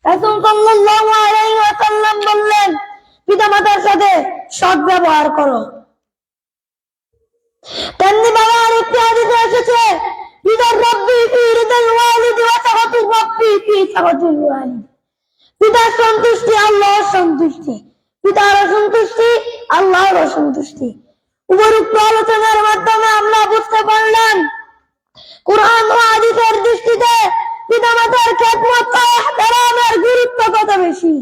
রাসূল সাল্লাল্লাহু আলাইহি ওয়াসাল্লাম বললেন, পিতামাতার সাথে সৎ ব্যবহার করো। তেমনি বাবা আরেকটি হাদিসে এসেছে, পিতার রব্বি ফি রিদাল ওয়ালিদি ওয়া সাখাতুর রব্বি ফি সাখাতুল ওয়ালিদ। পিতার সন্তুষ্টি আল্লাহর সন্তুষ্টি, পিতার অসন্তুষ্টি আল্লাহর অসন্তুষ্টি। উপরোক্ত আলোচনার মাধ্যমে আমরা বুঝতে পারলাম কুরআন ও হাদিসের দৃষ্টিতে পিতামাতার খেদমত ও ইহতিরামের গুরুত্ব কত বেশি।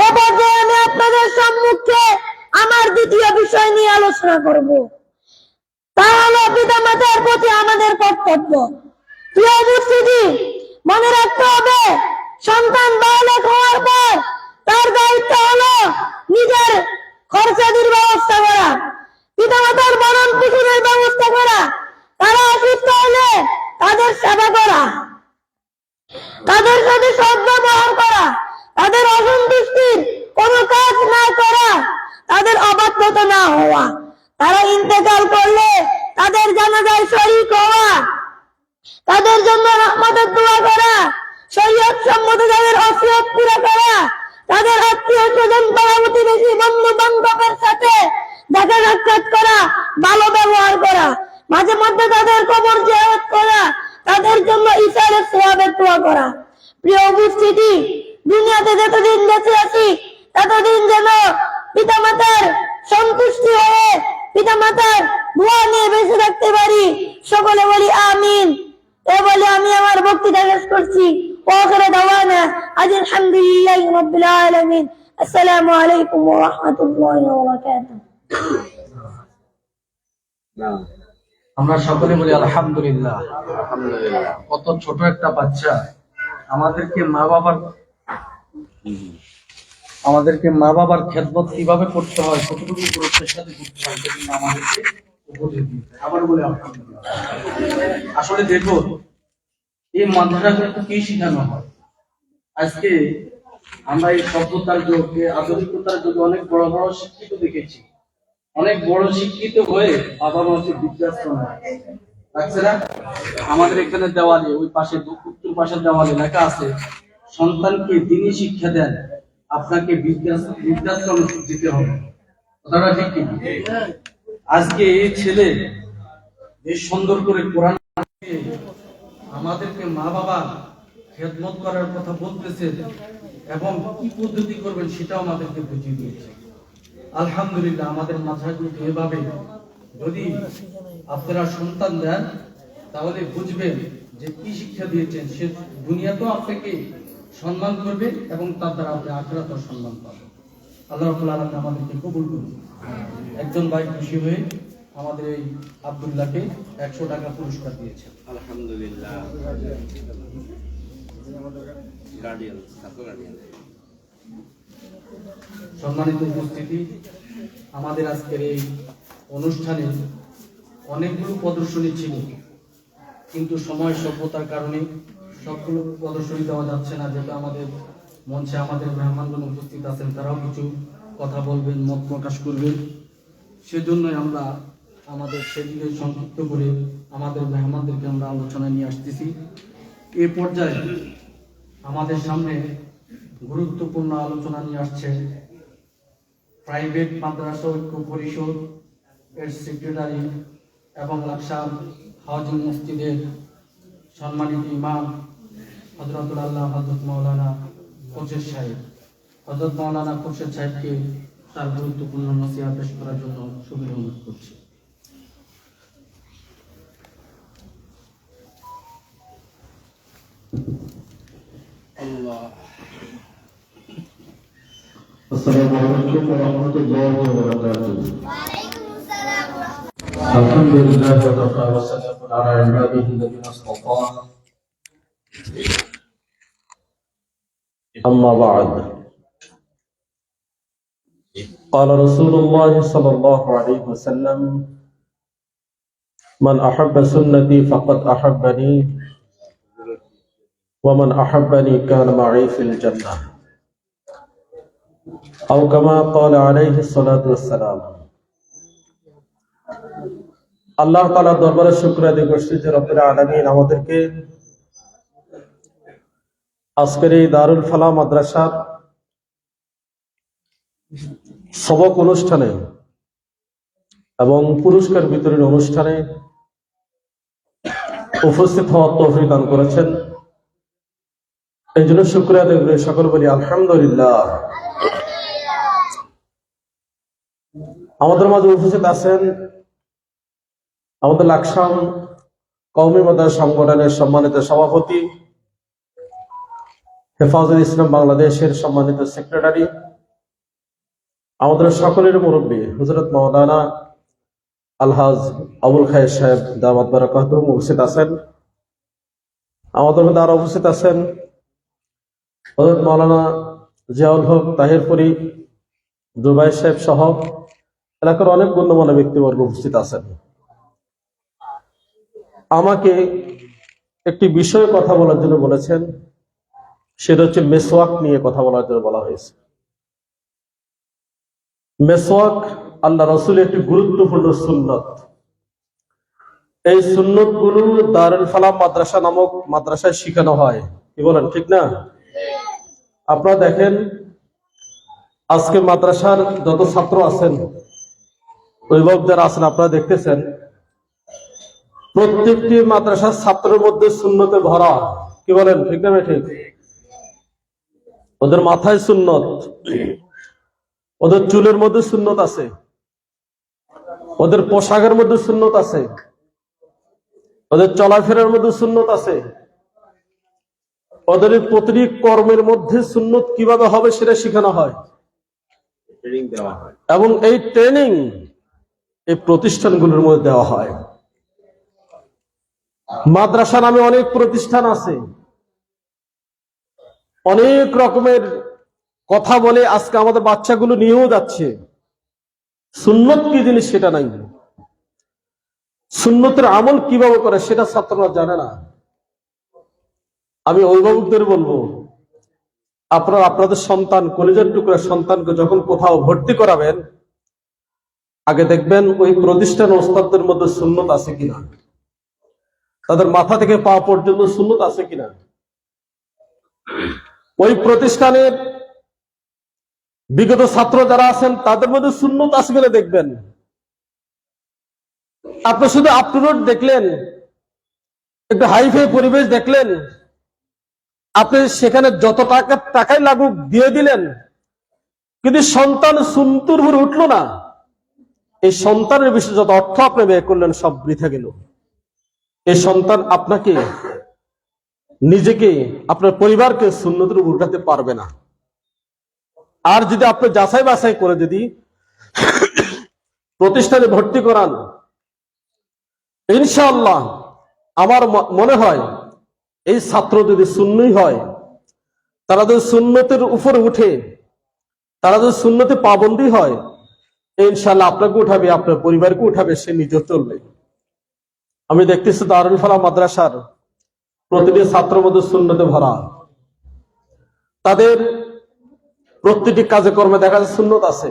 এ পর্যায়ে আমি আপনাদের সম্মুখে আমার দ্বিতীয় বিষয় নিয়ে আলোচনা করব, তা হলো পিতামাতার প্রতি আমাদের কর্তব্য। প্রিয় উপস্থিতি, মনে রাখতে হবে সন্তান বালেগ হওয়ার পর তার দায়িত্ব হলো নিজের খরচাদির ব্যবস্থা করা, পিতামাতার ভরণ পোষণের ব্যবস্থা করা, তারা অসুস্থ হলে তাদের সেবা করা, তাদের সাথে সদ্ব্যবহার করা, তাদের অসন্তুষ্টির কোনো কাজ না করা, তাদের অবাধ্যতা না হওয়া, তারা ইন্তেকাল করলে তাদের জানাজায় শরীক হওয়া, তাদের জন্য রহমতের দোয়া করা, শরীয়ত সম্মত তাদের ওসিয়ত পুরা করা, তাদের আত্মীয় স্বজন পাড়া প্রতিবেশী বন্ধু বান্ধবের সাথে দেখা সাক্ষাৎ করা, ভালো ব্যবহার করা, মাঝে মধ্যে তাদের কবর জিয়ারত করা, তাদের জন্য ইসারের সওয়াবের দোয়া করা। প্রিয় উপস্থিতি, দুনিয়াতে যতদিন বেঁচে আছি ততদিন যেন পিতামাতার সন্তুষ্টি হয়ে পিতামাতার দোয়া নিয়ে বেঁচে থাকতে পারি। সকলে বলি আমিন। এ বলে আমি আমার বক্তৃতা শেষ করছি। ওয়াখিরু দাওয়ানা আলহামদুলিল্লাহি রাব্বিল আলামিন। আসসালামু আলাইকুম ওয়া রাহমাতুল্লাহি ওয়া বারাকাতুহু। আমরা সকলে বলি আলহামদুলিল্লাহ। আলহামদুলিল্লাহ। কত ছোট একটা বাচ্চা আমাদেরকে মা বাবার খেদমত কিভাবে করতে হয়, কতটুকু গুরুত্বের সাথে করতে হয়, সেজন্য আমাদেরকে উপদেশ দিতে। আবার বলি আলহামদুলিল্লাহ। আসলে দেখো, এই মাদ্রাসাগুলোতে কি শেখানো হয়। আজকে আমরা এই সভ্যতার যুগে, আধুনিকতার যুগে অনেক বড় বড় শিক্ষিত দেখেছি, অনেক বড় শিক্ষিত হয়ে বাবা মা হচ্ছে বৃদ্ধাশ্রম লাগছে না। আমাদের এখানে দেওয়ালে, ওই পাশে উত্তর পাশের দেওয়ালে লেখা আছে, সন্তানকে দিনই শিক্ষা দেন, আপনাকে বৃদ্ধাশ্রম দিতে হবে। কথাটা ঠিক কি? আজকে এই ছেলে বেশ সুন্দর করে কোরআন আমাদেরকে মা বাবা খেদমত করার কথা বলতেছে এবং কি পদ্ধতি করবেন সেটাও আমাদেরকে বুঝিয়ে দিয়েছে। আলহামদুলিল্লাহ, আমাদের মাদ্রাসাগুলোতে এভাবে যদি আপনারা সন্তান দেন তাহলে বুঝবেন যে কি শিক্ষা দিয়েছেন। সে দুনিয়াতেও আপনাকে সম্মান করবে এবং তার দ্বারা আপনি আখিরাতেও সম্মান পাবেন। আল্লাহ রাব্বুল আলামিন আমাদেরকে কবুল করুন। একজন ভাই খুশি হয়ে আমাদের এই আব্দুল্লাহকে 100 টাকা পুরস্কার দিয়েছেন। আলহামদুলিল্লাহ। গার্ডিয়ান। সম্মানিত উপস্থিতি, আমাদের আজকের এই অনুষ্ঠানে অনেকগুলো প্রদর্শনী ছিল, কিন্তু সময় স্বল্পতার কারণে সবগুলো প্রদর্শনী দেওয়া যাচ্ছে না। যেহেতু আমাদের মঞ্চে আমাদের মেহমানগণ উপস্থিত আছেন, তারাও কিছু কথা বলবেন, মত প্রকাশ করবেন, সেজন্যই আমরা আমাদের সেদিকে সংক্ষিপ্ত করে আমাদের মেহমানদেরকে আমরা আলোচনায় নিয়ে আসতেছি। এ পর্যায়ে আমাদের সামনে গুরুত্বপূর্ণ আলোচনা নিয়ে আসছে প্রাইভেট মাদ্রাসা ঐক্য পরিষদ এর সেক্রেটারি এবং লাকসাম হাউজিং মসজিদের সম্মানিত ইমাম হযরতুল আল্লাহ হযরত মাওলানা খোরশেদ সাহেব। হযরত মাওলানা খোরশেদ সাহেবকে তার গুরুত্বপূর্ণ নসিহত পেশ করার জন্য সুবিধা অনুরোধ করছি। আসসালামু আলাইকুম ওয়া রাহমাতুল্লাহি ওয়া বারাকাতুহু। আলহামদুলিল্লাহ ওয়া কাফা ওয়া সালামুন আলা ইবাদিহি আল্লাযিনা ইসতাফা। আম্মা বা'দ। قال رسول الله صلى الله عليه وسلم من أحب سنتي فقد أحبني ومن أحبني كان معي في الجنة أو كما قال عليه الصلاة والسلام। আল্লাহ তাআলার দরবারে শুকর আদায় করছি যে রব্বুল আলামিন আমাদেরকে আজকের এই দারুল ফালাহ মাদ্রাসার সবক অনুষ্ঠানে এবং পুরস্কার বিতরণ অনুষ্ঠানে উপস্থিত হওয়ার তৌফিক দান করেছেন, এই জন্য শুকরিয়া আদায় করে সকল বলি আলহামদুলিল্লাহ। আমাদের মাঝে উপস্থিত আছেন আমাদের লাকসাম কওমি মাদ্রাসা সংগঠনের সম্মানিত সভাপতি, হেফাজুল ইসলাম বাংলাদেশের সম্মানিত সেক্রেটারি, আমাদের সকলের মুরব্বী হযরত মাওলানা আলহাজ আবুল খায়ের সাহেব দাওয়াত বারাকাতুহু উপস্থিত আছেন। আমাদের মধ্যে আরো উপস্থিত আছেন হযরত মাওলানা জিয়াউল হক তাহিরপুরি জুবাইর সাহেব সহ এলাকার অনেক গণ্যমান্য ব্যক্তিবর্গ উপস্থিত আছেন। আমাকে একটি বিষয়ে কথা বলার জন্য বলেছেন, সেটা হচ্ছে মেসওয়াক নিয়ে কথা বলার জন্য বলা হয়েছে। মেসওয়াক আল্লাহ রাসূলের একটি গুরুত্বপূর্ণ সুন্নত। এই সুন্নত গুলো দারুল ফালাহ মাদ্রাসা নামক মাদ্রাসায় শিখানো হয়। কি বলেন, ঠিক না? আপনারা দেখেন আজকে মাদ্রাসার যত ছাত্র আছেন, অভিভাবক যারা আছেন, আপনারা দেখতেছেন প্রত্যেকটি মাদ্রাসার ছাত্রের মধ্যে সুন্নতে ভরা। কি বলেন, ঠিক না? ঠিক। ওদের মাথায় সুন্নত, ওদের চুলের মধ্যে সুন্নত আছে, ওদের পোশাকের মধ্যে সুন্নত আছে, ওদের চলাফেরার মধ্যে সুন্নত আছে, ওদের প্রতিটি কর্মের মধ্যে সুন্নত কিভাবে হবে সেটা শেখানো হয়। ট্রেনিং দেওয়া হয় এবং এই ট্রেনিং এই প্রতিষ্ঠানগুলোর মধ্যে দেওয়া হয়। মাদ্রাসা নামে অনেক প্রতিষ্ঠান আছে, অনেক রকমের কথা বলে আজকে আমাদের বাচ্চাগুলো নিয়েও যাচ্ছে। সুন্নত কি জিনিস সেটা নাই, সুন্নতের আমল কিভাবে করে সেটা ছাত্ররা জানে না। আমি অভিভাবকদের বলবো, আপনারা আপনাদের সন্তান, কলেজের টুকরা সন্তানকে যখন কোথাও ভর্তি করাবেন, আগে দেখবেন ওই প্রতিষ্ঠান ওস্তাদদের মধ্যে সুন্নত আছে কিনা, তাদের মাথা থেকে পা পর্যন্ত সুন্নত আছে কিনা। ওই প্রতিষ্ঠানের বিগত ছাত্র যারা আছেন তাদের মধ্যে সুন্নত আছে কিনা দেখবেন। আপনি শুধু আপটুডেট দেখলেন, একটু হাইফাই পরিবেশ দেখলেন, আপনি সেখানে যত টাকাই লাগুক দিয়ে দিলেন, কিন্তু সন্তান সুন্তুর উপর উঠলো না, এই সন্তানের বিষয়ে যত অর্থ আপনি ব্যয় করলেন সব বৃথা গেল। এই সন্তান আপনাকে, নিজেকে, আপনার পরিবারকে সুন্নতের উপর উঠাতে পারবে না। আর যদি আপনি যাচাই বাছাই করে যদি প্রতিষ্ঠানে ভর্তি করান, ইনশাআল্লাহ আমার মনে হয় এই ছাত্র যদি সুন্নি হয়, তারা যদি সুন্নতের উপরে উঠে, তারা যদি সুন্নতে পাবন্দী হয়, ইনশাআল্লাহ আপনাকে উঠাবে, আপনার পরিবারকে উঠাবে, সে নিজে চলবে। আমি দেখতেছি দারুল ফালাহ মাদ্রাসার প্রতিটি ছাত্রের মধ্যে সুন্নতে ভরা, তাদের প্রতিটি কাজে কর্মে দেখা যাচ্ছে সুন্নত আছে,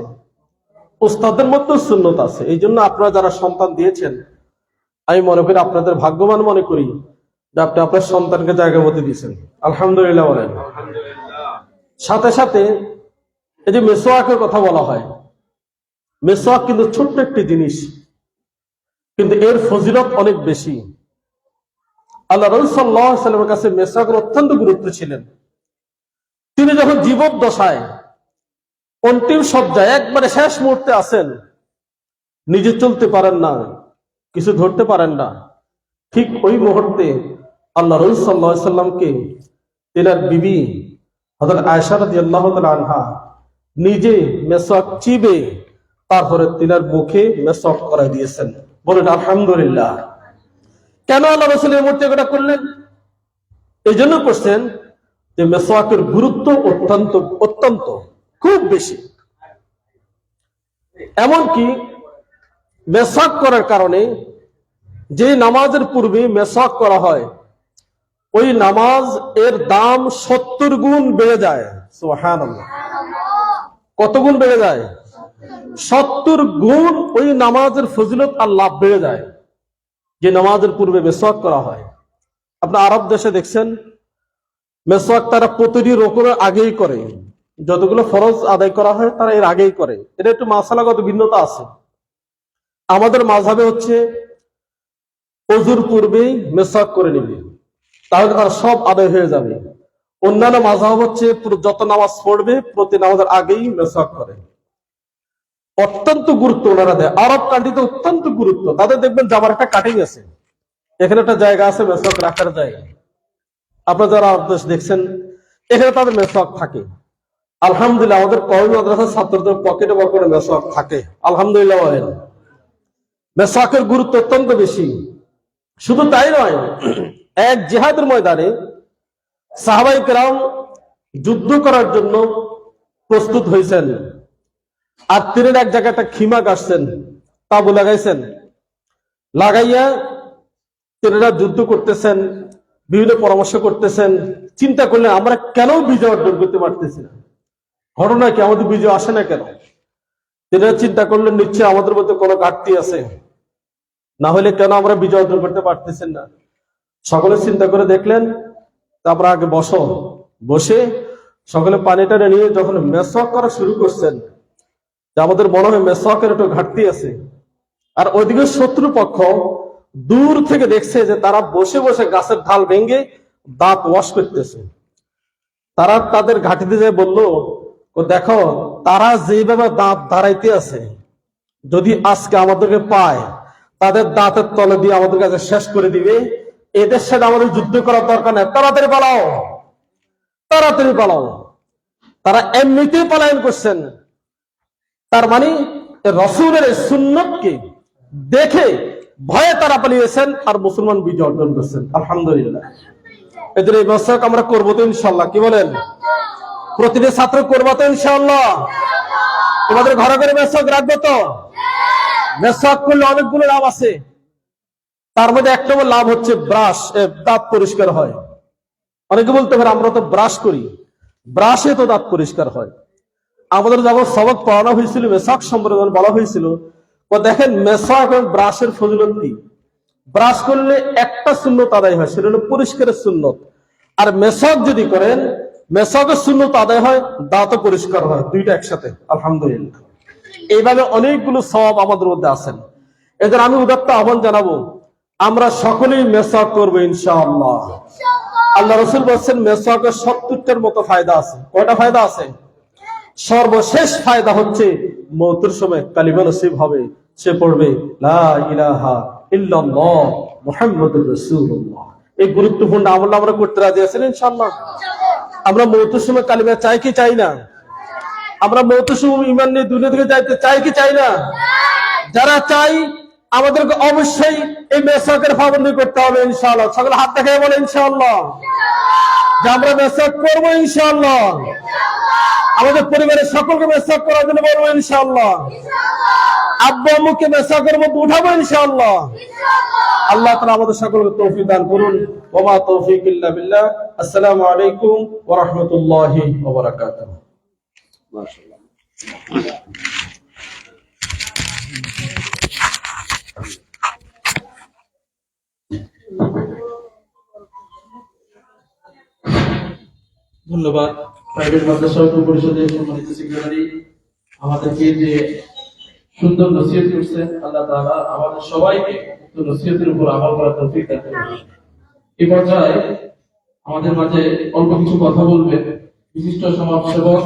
উস্তাদের মধ্যেও সুন্নত আছে। এই জন্য আপনারা যারা সন্তান দিয়েছেন, আমি মনে করি আপনাদের ভাগ্যবান মনে করি যে আপনি আপনার সন্তানকে জায়গার মধ্যে দিয়েছেন। আলহামদুলিল্লাহ বলেন। সাথে সাথে এই যে মেসওয়াকের কথা বলা হয়, মেসওয়াক কিন্তু ছোট্ট একটি জিনিস, কিন্তু এর ফজিলত অনেক বেশি। আল্লাহ রাসূল সাল্লাল্লাহু আলাইহি ওয়াসাল্লামের কাছে মেসওয়াকের অত্যন্ত গুরুত্ব ছিলেন। তিনি যখন জীবদ্দশায় অন্তিম সজ্জায় একবারে শেষ মুহূর্তে আছেন, নিজে চলতে পারেন না, কিছু ধরতে পারেন না, ঠিক ওই মুহূর্তে আল্লাহ রাসূল সাল্লাল্লাহু আলাইহি ওয়াসাল্লামকে তিনার বিবি হযরত আয়েশা রাদিয়াল্লাহু তাআলা আনহা নিজে মেসওয়াক চিবে তারপরে তিনার মুখে মেসওয়াক করাই দিয়েছেন। বলেন আলহামদুলিল্লাহ। কেন আল্লাহ রাসূল এই মুহূর্তে এটা করলেন? এই জন্য করছেন যে মেসওয়াকের গুরুত্ব অত্যন্ত অত্যন্ত খুব বেশি। এমনকি মেসওয়াক করার কারণে যে নামাজের পূর্বে মেসওয়াক করা হয়, ওই নামাজ এর দাম 70 গুণ বেড়ে যায়। সুবহানাল্লাহ। কত গুণ বেড়ে যায়? 70 গুণ ওই নামাজের ফজিলত আর লাভ বেড়ে যায় যে নামাজের পূর্বে মেসওয়াক করা হয়। আপনার আরব দেশে দেখছেন মেসওয়াক তারা প্রতিটি রকমের আগেই করে, যতগুলো ফরজ আদায় করা হয় তারা এর আগেই করে। এটা একটু মাসালাগত ভিন্নতা আছে। আমাদের মাযহাবে হচ্ছে ওযুর পূর্বেই মেসওয়াক করে নিবে, তাহলে তার সব আদায় হয়ে যাবে। অন্যান্য মাযহাব হচ্ছে যত নামাজ পড়বে প্রতি নামাজের আগেই মেসওয়াক করে। অত্যন্ত গুরুত্ব ওনারা দেয়, আরব কান্ট্রিতে অত্যন্ত গুরুত্ব। তাদের দেখবেন জামার একটা কাটিং আছে, এখানে একটা জায়গা আছে মেসওয়াক রাখার জায়গা। আপনারা যারা আরব দেশ দেখছেন এখানে তাদের মেসওয়াক থাকে। আলহামদুলিল্লাহ আমাদের কওমি মাদ্রাসার ছাত্রদের পকেটে পকেটে মেসওয়াক থাকে, আলহামদুলিল্লাহ বলেন। মেসওয়াকের গুরুত্ব অত্যন্ত বেশি। শুধু তাই নয়, এক জিহাদের ময়দানে সাহাবায়ে কেরাম যুদ্ধ করার জন্য প্রস্তুত হয়েছেন, আর তীরের এক জায়গায় একটা খিমা কাটছেন, তাবু লাগাইছেন, লাগাইয়া তীরেরা যুদ্ধ করতেছেন, বিভিন্ন পরামর্শ করতেছেন। চিন্তা করলেন আমরা কেন বিজয় অর্জন করতে পারতেছি না, ঘটনা কি, আমাদের বিজয় আসে না কেন? তীরেরা চিন্তা করলেন নিশ্চয়ই আমাদের মধ্যে কোনো ঘাটতি আছে, না হলে কেন আমরা বিজয় অর্জন করতে পারতেছেন না। সকলে চিন্তা করে দেখলেন, তারপর আগে বসে সকলে পানিটা নিয়ে যখন মেসওয়াক করা শুরু করছেন, যে আমাদের মনে হয় মেসওয়াকের একটু ঘাটতি আছে। আর ওইদিকে শত্রুপক্ষ দূর থেকে দেখছে যে তারা বসে বসে গাছের ঢাল ভেঙে দাঁত ওয়াশ করতেছে। তারা তাদের ঘাটিতে যে বলল, ও দেখো তারা যেভাবে দাঁত দাঁড়াইতে আছে, যদি আজকে আমাদেরকে পায় তাদের দাঁতের তলে দিয়ে আমাদের কাছে শেষ করে দিবে। এদের সাথে আমাদের যুদ্ধ করার দরকার নেই, তাড়াতাড়ি পালাও, তাড়াতাড়ি পালাও। তারা এমনিতেই পলায়ন করছেন। তার মানে রাসূলের সুন্নতকে দেখে ভয়ে তারা পালিয়েছেন, আর মুসলমান বিজয় অর্জন করছেন, আলহামদুলিল্লাহ। এদের এই মেসওয়াক আমরা করবো তো ইনশাআল্লাহ, কি বলেন? প্রতিটি ছাত্র করবো তো ইনশাআল্লাহ? তোমাদের ঘরে ঘরে মেসওয়াক রাখবে তো? মেসওয়াক করলে অনেকগুলো লাভ আছে, তার মধ্যে এক নম্বর লাভ হচ্ছে ব্রাশ, দাঁত পরিষ্কার হয়। অনেকে বলতে পারে আমরা তো ব্রাশ করি, ব্রাশে তো দাঁত পরিষ্কার হয়। আমাদের যখন সবক পড়ানো হয়েছিল মেসওয়াক সম্পর্কে যখন বলা হয়েছিল, দেখেন মেসওয়াক এবং ব্রাশের ফজিলত কি। ব্রাশ করলে একটা সুন্নত আদায় হয়, সেটা হলো পরিষ্কারের সুন্নত। আর মেসওয়াক যদি করেন, মেসওয়াকের সুন্নত আদায় হয়, দাঁতও পরিষ্কার হয়, দুইটা একসাথে, আলহামদুলিল্লাহ। এইভাবে অনেকগুলো সওয়াব আমাদের মধ্যে আছেন। এদের আমি উদাত্ত আহ্বান জানাবো, আমরা সকলেই মেসওয়াক করবো ইনশাআল্লাহ। আল্লাহ রাসূল বলছেন মেসওয়াকের ৭০টার মতো ফায়দা আছে। কয়টা ফায়দা আছে? সর্বশেষ ফায়দা হচ্ছে মওতের সময় কালিমা নসিব হবে, সে পড়বে লা ইলাহা ইল্লাল্লাহ মুহাম্মাদুর রাসূলুল্লাহ। এই গুরুত্বপূর্ণ আমল আমরা করতে রাজি আছেন ইনশাআল্লাহ? আমরা মওতের সময় কালিমা চাই কি চাই না? আমরা মওতের সময় ঈমান নিয়ে দুনিয়া থেকে যাইতে চাই কি চাই না? যারা চাই আমাদেরকে অবশ্যই এই মেসওয়াকের পাবন্দি করতে হবে ইনশাআল্লাহ। সকলে হাত দেখায় বলে ইনশাআল্লাহ যে আমরা মেসওয়াক করবো ইনশাআল্লাহ। আমাদের পরিবারের সকলকে মেসওয়াক করার জন্য বলবো ইনশাআল্লাহ। আব্বু আম্মুকে মেসওয়াকের মধ্যে উঠাবো ইনশাআল্লাহ। আল্লাহ তাআলা আমাদের সকলকে তৌফিক দান করুন। ওয়া মা তৌফিক ইল্লা বিল্লাহ। আসসালামু আলাইকুম ওয়া রাহমাতুল্লাহি ওয়া বারাকাতুহু। মাশাআল্লাহ। ধন্যবাদ প্রাইভেট মাদ্রাসা পরিষদের সম্মানিত সেক্রেটারি আমাদেরকে যে সুন্দর নসিহত করছেন। আল্লাহ তাআলা আমাদের সবাইকে উক্ত নসিহতের উপর আমল করার তৌফিক দান করুন। এই পর্যায়ে আমাদের মাঝে অল্প কিছু কথা বলবেন বিশিষ্ট সমাজসেবক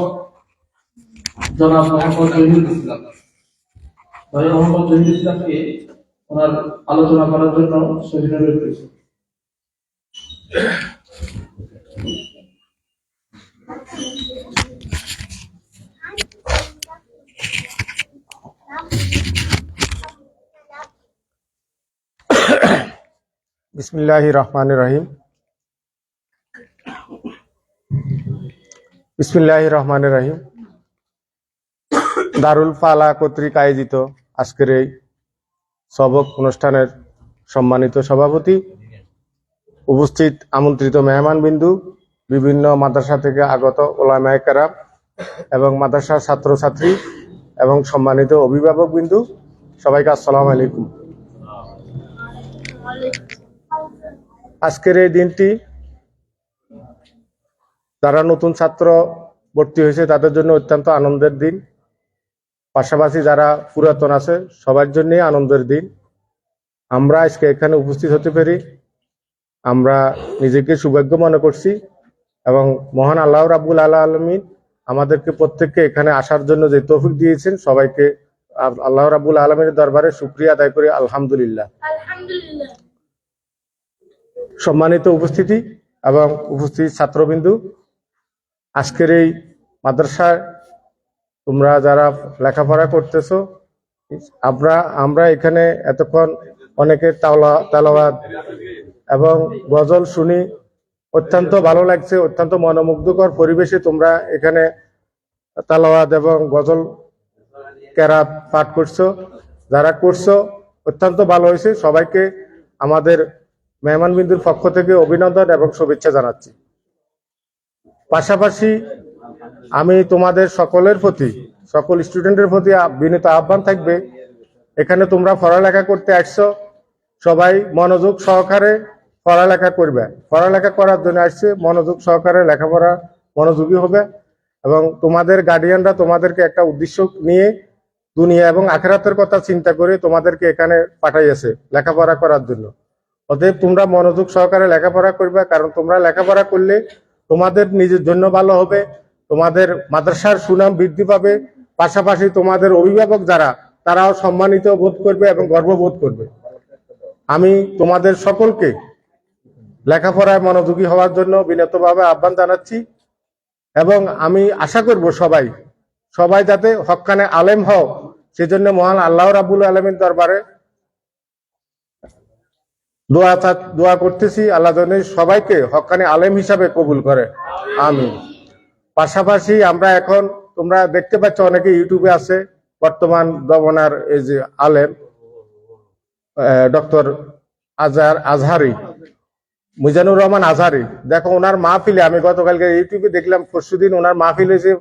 জনাব মোহাম্মদ জহিরুল ইসলাম। ভাই মোহাম্মদ জহিরুল ইসলামকে ওনার আলোচনা করার জন্য সহিত অনুরোধ করছি। বিসমিল্লাহির রহমানির রহিম। বিসমিল্লাহির রহমানির রহিম। দারুল ফালা কর্তৃক আয়োজিত আজকের এই সবক অনুষ্ঠানের সম্মানিত সভাপতি, উপস্থিত আমন্ত্রিত মেহমানবিন্দু, বিভিন্ন মাদ্রাসা থেকে আগত ওলামায়ে কেরাম এবং মাদ্রাসার ছাত্রছাত্রী এবং সম্মানিত অভিভাবকবিন্দু, সবাইকে আসসালামু আলাইকুম। আজকের এই দিনটি যারা নতুন ছাত্র ভর্তি হয়েছে তাদের জন্য অত্যন্ত আনন্দের দিন, পাশাপাশি যারা পুরাতন আছে সবার জন্যই আনন্দের দিন। আমরা আজকে এখানে উপস্থিত হতে পারি, আমরা নিজেকে সৌভাগ্য মনে করছি এবং মহান আল্লাহ রাব্বুল আলামিন আমাদেরকে প্রত্যেককে এখানে আসার জন্য যে তৌফিক দিয়েছেন, সবাইকে আল্লাহ রাব্বুল আলামিনের দরবারে শুকরিয়া আদায় করি, আলহামদুলিল্লাহ। সম্মানিত উপস্থিতি এবং উপস্থিত ছাত্রবিন্দু, আজকের এই মাদ্রাসায় তোমরা যারা লেখাপড়া করতেছো, আমরা এখানে এতক্ষণ অনেকের তালাওয়াত এবং গজল শুনি, অত্যন্ত ভালো লাগছে, অত্যন্ত মনোমুগ্ধকর পরিবেশে তোমরা এখানে তালাওয়াত এবং গজল কেরাত পাঠ করছো। যারা করছো অত্যন্ত ভালো হয়েছে, সবাইকে আমাদের মেহমান বিন্দুর পক্ষ থেকে অভিনন্দন এবং শুভেচ্ছা জানাচ্ছি। পাশাপাশি আমি তোমাদের সকলের প্রতি, সকল স্টুডেন্টের প্রতি বিনীত আহ্বান থাকবে, এখানে তোমরা পড়ালেখা করতে আসছো, সবাই মনোযোগ সহকারে পড়ালেখা করবে। পড়ালেখা করার জন্য আসছে, মনোযোগ সহকারে লেখাপড়া মনোযোগী হবে এবং তোমাদের গার্ডিয়ানরা তোমাদেরকে একটা উদ্দেশ্য নিয়ে দুনিয়া এবং আখিরাতের কথা চিন্তা করে তোমাদেরকে এখানে পাঠাইয়াছে লেখাপড়া করার জন্য। অতএব তোমরা মনোযোগ সহকারে লেখাপড়া করবে, কারণ তোমরা লেখাপড়া করলে তোমাদের নিজের জন্য ভালো হবে, তোমাদের মাদ্রাসার সুনাম বৃদ্ধি পাবে, পাশাপাশি তোমাদের অভিভাবক যারা তারাও সম্মানিত বোধ করবে এবং গর্ববোধ করবে। আমি তোমাদের সকলকে লেখাপড়ায় মনোযোগী হওয়ার জন্য বিনীতভাবে আহ্বান জানাচ্ছি এবং আমি আশা করব সবাই যাতে হক্কানে আলেম হও, সেজন্য মহান আল্লাহ রাব্বুল আলামিন দরবারে দোয়া করতেছি, আল্লাহ যেন সবাইকে হক্কানে আলেম হিসাবে কবুল করে, আমিন। পাশাপাশি আমরা এখন তোমরা দেখতে পাচ্ছ অনেকে ইউটিউবে আছে, বর্তমান দমনার এই যে আলেম ডক্টর আজহারি, মিজানুর রহমান আজহারি, দেখো ওনার মাহফিলে আমি গতকালকে ইউটিউবে দেখলাম, পরশুদিন ওনার মাহফিলে যে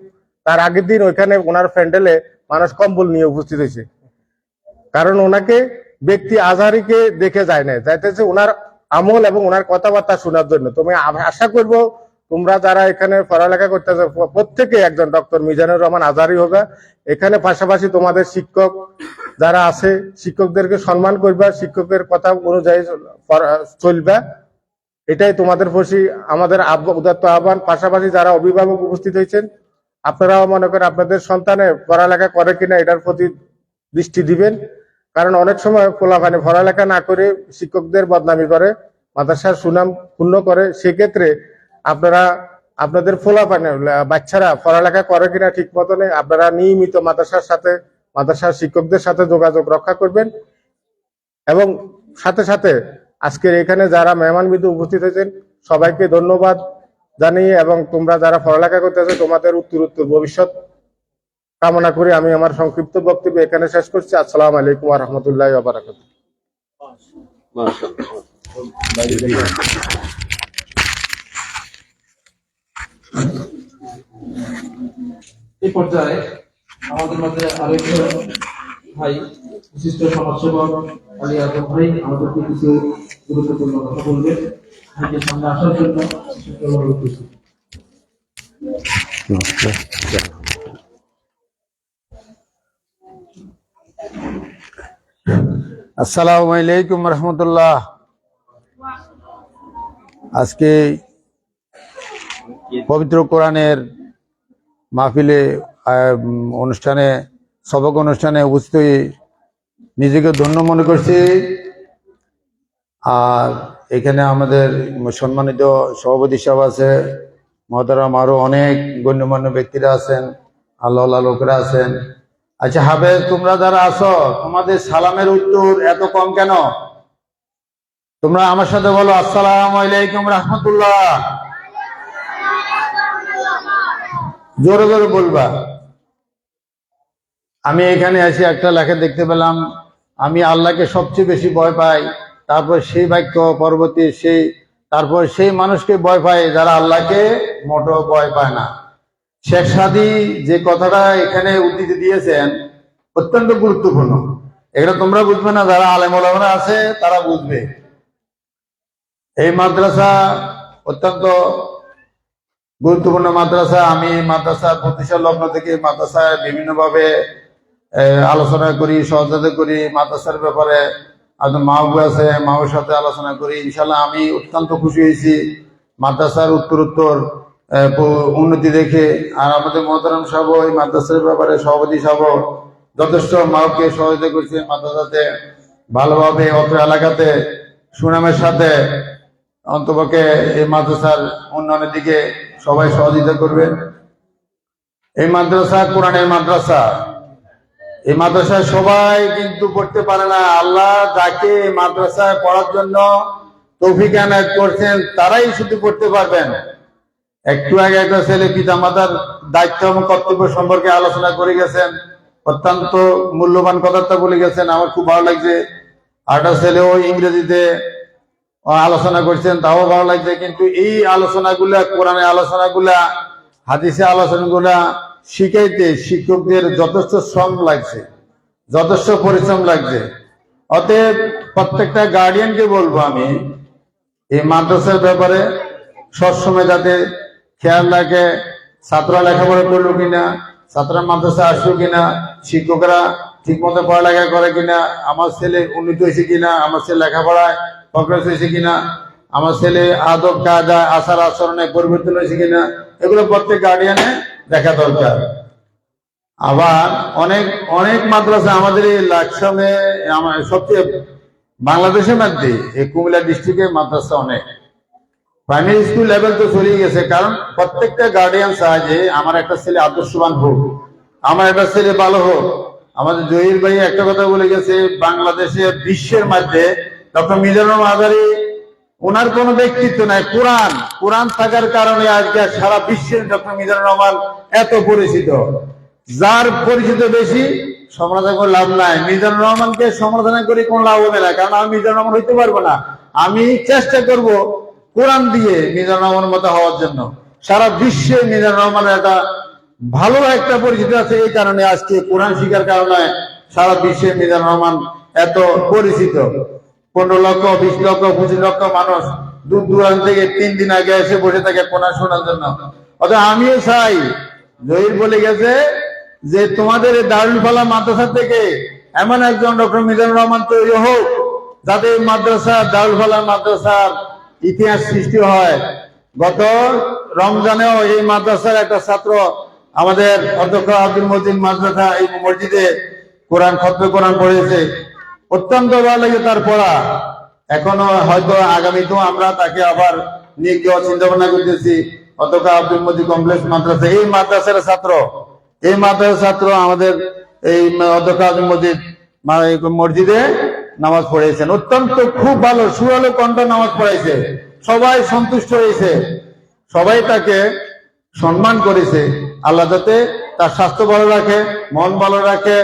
তার আগের দিন ওইখানে ওনার প্যান্ডেলে মানুষ কম্বল নিয়ে উপস্থিত হয়েছে, কারণ ওনাকে ব্যক্তি আজহারিকে দেখে যায় না, যাইতেছে ওনার আমল এবং ওনার কথাবার্তা শোনার জন্য। তুমি আশা করব তোমরা যারা এখানে পড়ালেখা করতেছো প্রত্যেকে একজন ডক্টর মিজানুর রহমান আজহারি হবে। এখানে পাশাপাশি তোমাদের শিক্ষক যারা আছে, শিক্ষকদেরকে সম্মান করবা, শিক্ষকের কথা অনুযায়ী চলবা, এটাই তোমাদের প্রতি আমাদের উদাত্ত আহ্বান। পাশাপাশি যারা অভিভাবক উপস্থিত হয়েছেন, আপনারাও মনে করেন আপনাদের সন্তানে পড়ালেখা করে কিনা এটার প্রতি দৃষ্টি দিবেন, কারণ অনেক সময় পোলাপানি পড়ালেখা না করে শিক্ষকদের বদনামি করে, মাদ্রাসার সুনাম ক্ষুণ্ণ করে। সেক্ষেত্রে আপনারা আপনাদের পোলাপানি বাচ্চারা পড়ালেখা করে কিনা ঠিক মতনে আপনারা নিয়মিত মাদ্রাসার শিক্ষকদের সাথে যোগাযোগ রক্ষা করবেন। এবং সাথে সাথে আজকের এখানে যারা মেহমান বিন্দু উপস্থিত হয়েছেন সবাইকে ধন্যবাদ জানিয়ে এবং তোমরা যারা পড়ালেখা করতেছো তোমাদের উত্তর ভবিষ্যৎ কামনা করে আমি আমার সংক্ষিপ্ত বক্তব্য এখানে শেষ করছি। আসসালামু আলাইকুম ওয়া রাহমাতুল্লাহি ওয়া বারাকাতুহু। এই পর্যায়ে আমাদের মধ্যে আরেকজন ভাই, বিশিষ্ট সমাজসেবক আলী আজম ভাই আমাদেরকে কিছু গুরুত্বপূর্ণ কথা বলবেন। ভাইকে সামনে আসার জন্য আসসালামু আলাইকুম রহমতুল্লাহ। আজকে পবিত্র কোরআনের মাহফিলে সবক অনুষ্ঠানে উপস্থিত হয়ে নিজেকে ধন্য মনে করছি। আর এখানে আমাদের সম্মানিত সভাপতি সাহেব আছে, মহতারাম আরো অনেক গণ্যমান্য ব্যক্তিরা আছেন, আল্লাহ লোকেরা আছেন। আচ্ছা হাফেজ, তোমরা যারা আছো তোমাদের সালামের উত্তর এত কম কেন? তোমরা আমার সাথে বলো আসসালামু আলাইকুম রাহমাতুল্লাহ, জোরে জোরে বলবা। আমি এখানে এসে একটা লেখা দেখতে পেলাম, আমি আল্লাহকে সবচেয়ে বেশি ভয় পাই, তারপর সেই বাক্য পরবর্তী তারপর সেই মানুষকে ভয় পায় যারা আল্লাহকে মোটো ভয় পায় না। শেখ সাদী যে কথাটা এখানে উদ্ধৃতি দিয়েছেন অত্যন্ত গুরুত্বপূর্ণ। এগুলো তোমরা বুঝবে না, যারা আলেম ওলামারা আছে তারা বুঝবে। এই মাদ্রাসা অত্যন্ত গুরুত্বপূর্ণ মাদ্রাসা। আমি মাদ্রাসা প্রতিষ্ঠা লগ্ন থেকে মাদ্রাসায় বিভিন্নভাবে আলোচনা করি, সহযোগিতা করি। মাদ্রাসার ব্যাপারে মাহবুব আছে, মাহবুবের সাথে আলোচনা করি। ইনশাল্লাহ আমি অত্যন্ত খুশি হয়েছি মাদ্রাসার উত্তর উন্নতি দেখে। আর আমাদের মোহতারাম সাহেব এই মাদ্রাসার ব্যাপারে সভাপতি সাহেব যথেষ্ট মাহবুবকে সহযোগিতা করছে মাদ্রাসাতে ভালোভাবে অত্র এলাকাতে সুনামের সাথে অন্তপক্ষে এই মাদ্রাসার উন্নয়নের দিকে সবাই সহযোগিতা করবে। এই মাদ্রাসা কোরআনের মাদ্রাসা। এই মাদ্রাসায় সবাই কিন্তু পড়তে পারে না। আল্লাহ যাকে মাদ্রাসায় পড়ার জন্য তৌফিক এনায়েত করছেন তারাই শুধু পড়তে পারবেন। একটু আগে একটা ছেলে পিতামাতার দায়িত্ব এবং কর্তব্য সম্পর্কে আলোচনা করে গেছেন, অত্যন্ত মূল্যবান কথাটা বলে গেছেন, আমার খুব ভালো লাগছে। আরেকটা ছেলেও ইংরেজিতে আলোচনা করছেন, তাও ভালো লাগছে। কিন্তু এই আলোচনাগুলা, কোরআনের আলোচনাগুলা, হাদিসে আলোচনাগুলা শিখাইতে শিক্ষকদের যথেষ্ট শ্রম লাগছে, যথেষ্ট পরিশ্রম লাগছে। অতএব প্রত্যেকটা গার্ডিয়ানকে বলবো আমি এই মাদ্রাসার ব্যাপারে সবসময় যাতে খেয়াল রাখে, ছাত্ররা লেখাপড়া করলো কিনা, ছাত্ররা মাদ্রাসা আসলো কিনা, শিক্ষকরা ঠিক মতো পড়ালেখা করে কিনা, আমার ছেলে উন্নীত হয়েছে কিনা, আমার ছেলে লেখাপড়ায় প্রগ্রেস হয়েছে কিনা, আমার ছেলে আদব কায়দা আচার আচরণে পরিবর্তন হয়েছে কিনা, এগুলো প্রত্যেক গার্ডিয়ানে দেখা দরকার। আবার অনেক অনেক মাদ্রাসা আমাদের এই লাকসামে, সবচেয়ে বাংলাদেশের মধ্যে এই কুমিল্লা ডিস্ট্রিক্টে মাদ্রাসা অনেক। প্রাইমারি স্কুল লেভেল তো চলেই গেছে, কারণ প্রত্যেকটা গার্ডিয়ান চায় যে আমার একটা ছেলে আদর্শবান হোক, আমার একটা ছেলে ভালো হোক। আমাদের জহির ভাই একটা কথা বলে গেছে, বাংলাদেশে বিশ্বের মধ্যে ডক্টর মিজানুর মাদারি, ওনার কোনো ব্যক্তিত্ব নাই, কোরআন কোরআন থাকার কারণে আজকে সারা বিশ্বের ডক্টর মিজানুর রহমান এত পরিচিত। যার পরিচিত বেশি সমালোচনা করে লাভ নাই। মিজানুর রহমানকে সমালোচনা করে কোনো লাভ হবে না, কারণ আমি মিজানুর রহমান হইতে পারবো না। আমি চেষ্টা করব কোরআন দিয়ে মিজানুর রহমানের মতো হওয়ার জন্য। সারা বিশ্বে মিজানুর রহমানের একটা ভালো একটা পরিচিতি আছে, এই কারণে আজকে কোরআন শিখার কারণে সারা বিশ্বে মিজানুর রহমান এত পরিচিত। 15 লক্ষ, 20 লক্ষ, 25 লক্ষ মানুষ দূর দূরান্ত থেকে 3 দিন আগে এসে বসে থাকে কোরআন শোনার জন্য। অর্থাৎ আমিও চাই, জহির বলে গেছে যে তোমাদের দারুল ফালা মাদ্রাসা থেকে এমন একজন ডক্টর মিজানুর রহমান তৈরি হোক, যাতে মাদ্রাসা দারুল ফালা মাদ্রাসার ইতিহাস সৃষ্টি হয়। গত রমজানেও এই মাদ্রাসার একটা ছাত্র আমাদের অধ্যক্ষ আব্দুল মজিদ মাদ্রাসা এই মসজিদে কোরআন খতমে কোরআন পড়েছে, অত্যন্ত ভালো লাগে তার পড়া। এখনো হয়তো আগামীতেও আমরা তাকে আবার নিয়ে যাওয়ার চিন্তা ভাবনা করতেছি। অধ্যক্ষ আব্দুল মজিদ কমপ্লেক্স মাদ্রাসা, এই মাদ্রাসার ছাত্র, এই মাদ্রাসার ছাত্র আমাদের এই অধ্যক্ষ আব্দুল মজিদ মসজিদে নামাজ পড়েছেন, অত্যন্ত খুব ভালো সুরালো কণ্ঠ নামাজ পড়াইছে। সবাই সন্তুষ্ট হয়েছে, সবাই তাকে সম্মান করেছে। আল্লাহ যাতে তার স্বাস্থ্য ভালো রাখে, মন ভালো রাখে,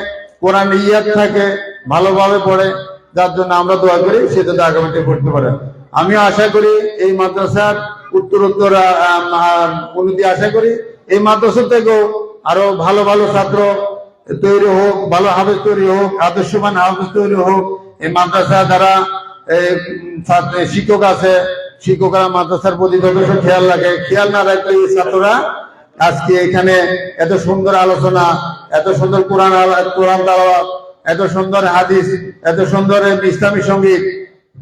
কোরআন ইয়াদ থাকে, ভালোভাবে পড়ে, যার জন্য আমরা দোয়া করি সে যাতে আগামীতে পড়তে পারে। আমিও আশা করি এই মাদ্রাসার উত্তরোত্তর উন্নতি আশা করি। এই মাদ্রাসা থেকেও আরো ভালো ভালো ছাত্র তৈরি হোক, ভালো হাফেজ তৈরি হোক, আদর্শবান হাফেজ তৈরি হোক। এই মাদ্রাসা যারা শিক্ষক আছে, শিক্ষকরা মাদ্রাসার প্রতি যথেষ্ট খেয়াল রাখে, খেয়াল না রাখলে এই ছাত্ররা আজকে এখানে এত সুন্দর আলোচনা, এত সুন্দর কোরআন তালাওয়াত, এত সুন্দর হাদিস, এত সুন্দর ইসলামী সঙ্গীত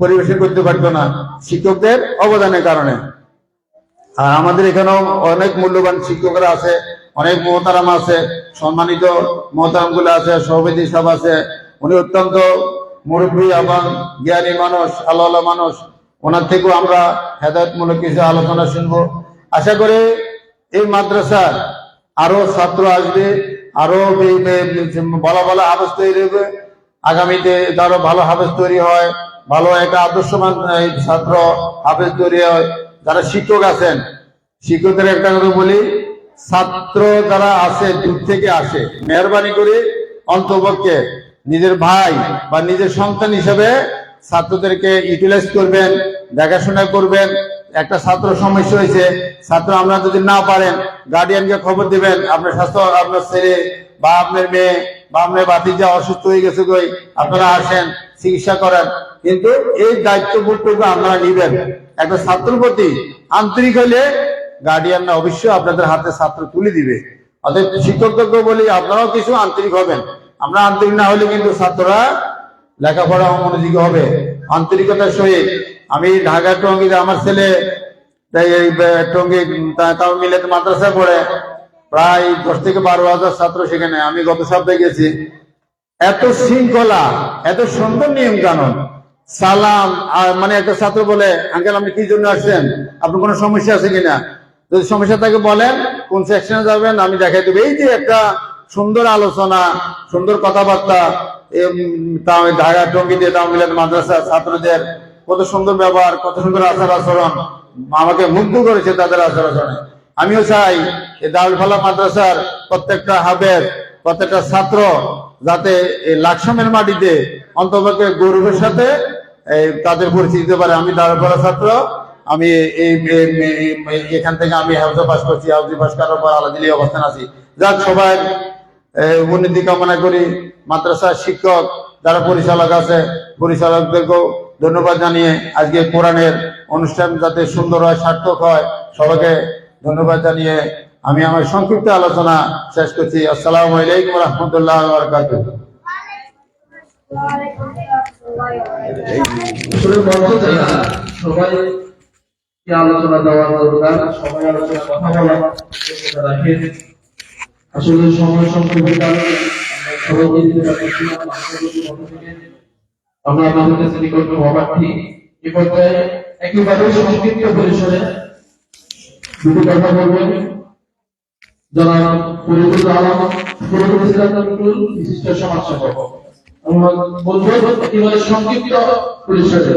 পরিবেশন করতে পারতো না শিক্ষকদের অবদানের কারণে। আর আমাদের এখানেও অনেক মূল্যবান শিক্ষকরা আছে, অনেক মোহতারাম আছে, সম্মানিত মোহতারাম গুলো আছে, সভাপতি সাহেব আছে, উনি অত্যন্ত মুরব্বী এবং জ্ঞানী মানুষ, আল্লাহ মানুষ। ওনার থেকেও আমরা হেদায়েতমূলক কিছু আলোচনা শুনবো। আশা করি এই মাদ্রাসার আরো ছাত্র আসবে, আরো ভালো ভালো হাফেজ তৈরি হবে। আগামীতে আরো ভালো হাফেজ তৈরি হয়, ভালো একটা আদর্শবান ছাত্র হাফেজ তৈরি হয়। যারা শিক্ষক আছেন, শিক্ষকদের একটা কথা বলি, ছাত্র যারা আছে দূর থেকে আসে, মেহরবানি করে অন্তপক্ষে নিজের ভাই বা নিজের সন্তান হিসেবে ছাত্রদেরকে ইউটিলাইজ করবেন, দেখাশোনা করবেন। একটা ছাত্র সমস্যা হয়েছে, ছাত্র আমরা যদি না পারেন গার্ডিয়ানকে খবর দিবেন, আপনার স্বাস্থ্য, আপনার ছেলে বা আপনার মেয়ে বা আপনার ভাতিজা অসুস্থ হয়ে গেছে, কই আপনারা আসেন, চিকিৎসা করেন। কিন্তু এই দায়িত্ববোধটুকু আপনারা নিবেন। একটা ছাত্রের প্রতি আন্তরিক হলে গার্ডিয়ানরা অবশ্যই আপনাদের হাতে ছাত্র তুলে দিবে। অতএব শিক্ষকদেরকে বলি আপনারাও কিছু আন্তরিক হবেন। আমরা আন্তরিক না হলে কিন্তু ছাত্ররা লেখাপড়া মনোযোগী হবে। আন্তরিকতার সহিত আমি ঢাকা টঙ্গীতে আমার ছেলে এই টঙ্গী তাও মিলাতে মাদ্রাসায় পড়ে, প্রায় 10 থেকে 12,000 ছাত্র সেখানে। আমি গত সপ্তাহে গেছি, এত শৃঙ্খলা, এত সুন্দর নিয়ম কানুন, সালাম। আর মানে একটা ছাত্র বলে, আঙ্কেল আপনি কি জন্য আসছেন, আপনার কোনো সমস্যা আছে কিনা, যদি সমস্যা থাকে বলেন, কোন সেকশনে যাবেন আমি দেখাই দেবো। এই যে একটা সুন্দর আলোচনা, সুন্দর কথাবার্তা, ঢাকা টঙ্গীতে তামিলাত মাদ্রাসা ছাত্রদের কত সুন্দর ব্যবহার, কত সুন্দর আচার আচরণ, আমাকে মুগ্ধ করেছে তাদের আচার আচরণে। আমিও চাই এই দারুল ফালাহ মাদ্রাসার প্রত্যেকটা হাফেজ, প্রত্যেকটা ছাত্র যাতে এই লাকসামের মাটিতে অন্তপক্ষে গৌরবের সাথে তাদের পরিচিতি দিতে পারে। আমি দারুল ফালাহ ছাত্র, আমি এখান থেকে আমি হাউজে পাস করছি, হাউজে পাস করার পর আলাদিলি অবস্থান আছি। যাক, সবাই উন্নতি কামনা করি। মাদ্রাসার শিক্ষক যারা পরিচালক আছে, পরিচালকদেরকেও ধন্যবাদ জানিয়ে আজকে কোরআনের অনুষ্ঠান যাতে সুন্দর হয়, সার্থক হয়, সবাইকে ধন্যবাদ জানিয়ে আমি আমার সংক্ষিপ্ত আলোচনা শেষ করছি। আসসালামু আলাইকুম ওয়া রাহমাতুল্লাহি ওয়া বারাকাতুহু। সবাই আলোচনা দেওয়ার দরকার, সবাই আলোচনা কথা বলার রাখেন। আসলে সময় সংক্ষেপের কারণে আমরা সবাইকে দিতে পারছি না। আমরা আপনাদের কাছে নিকট ক্ষমাপ্রার্থী। এ পর্যায়ে একেবারে সংক্ষিপ্ত পরিসরে দুটো কথা বলবেন জনাব ফরিদুল আলম, ফরিদুল ইসলাম নজরুল, বিশিষ্ট সমাজসেবক। আমরা বলবো একেবারে সংক্ষিপ্ত পরিসরে।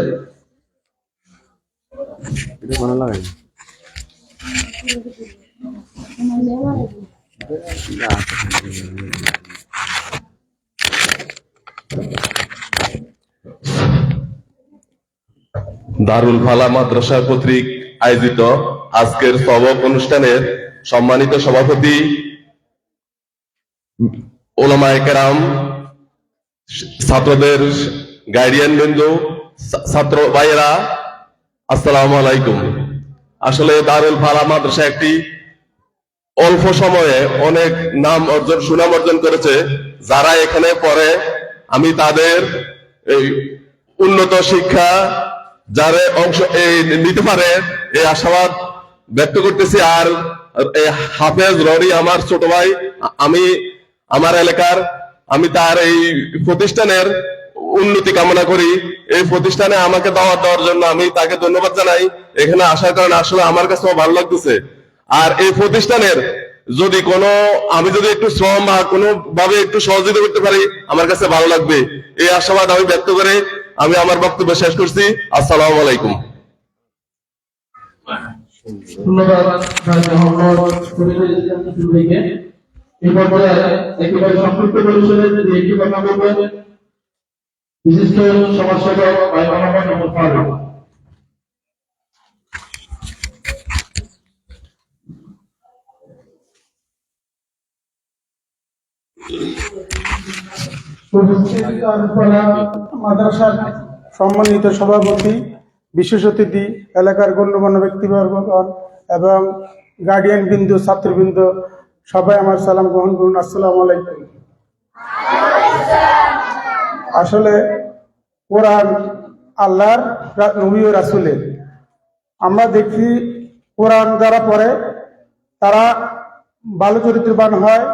দারুল ফালাহ মাদ্রাসা কর্তৃক আয়োজিত আজকের সবক অনুষ্ঠানের সম্মানিত সভাপতি, ওলামায়ে কেরাম, ছাত্রদের গার্ডিয়ান বৃন্দ, ছাত্র ভাইয়েরা, আসসালামু আলাইকুম। আসলে দারুল ফালাহ মাদ্রাসা একটি অল্প সময়ে অনেক নাম অর্জন, সুনাম অর্জন করেছে। যারা এখানে পড়ে আমি তাদের এই উন্নত শিক্ষা যারা অংশ নিতে পারে এই আশাবাদ ব্যক্ত করতেছি। আর হাফেজ রনি আমার ছোট ভাই, আমি আমার এলাকার, আমি তার এই প্রতিষ্ঠানের উন্নতি কামনা করি। এই প্রতিষ্ঠানে আমাকে দাওয়াত দেওয়ার জন্য আমি তাকে ধন্যবাদ জানাই। এখানে আসার কারণে আসলে আমার কাছে ভালো লাগতেছে। আর এই প্রতিষ্ঠানের যদি আমি যদি একটু শ্রম বা কোনো ভাবে একটু সহযোগিতা করতে পারি আমার কাছে ভালো লাগবে। এই আশাবাদ আমি ব্যক্ত করে আমি আমার বক্তব্য শেষ করছি। আসসালামু আলাইকুম। ধন্যবাদ ভাই মোহাম্মদ ফরিদুল ইসলাম নজরুল ভাইকে। এই পর্যায়ে একেবারে সংক্ষিপ্ত পরিসরে যদি একটি কথা বলবেন বিশিষ্ট সমাজসেবক ভাই মোহাম্মদ ওমর ফারুক। মাদ্রাসার সম্মানিত সভাপতি, বিশেষ অতিথি, এলাকার গণ্যমান্য ব্যক্তিবর্গগণ এবং গার্ডিয়ান বিন্দু, ছাত্রবৃন্দ, সবাই আমার সালাম গ্রহণ করুন। আসসালামু আলাইকুম। আসলে কোরআন আল্লাহর নবী ও রাসূলের। আমরা দেখি কোরআন যারা পড়ে তারা ভালো চরিত্রবান হয়,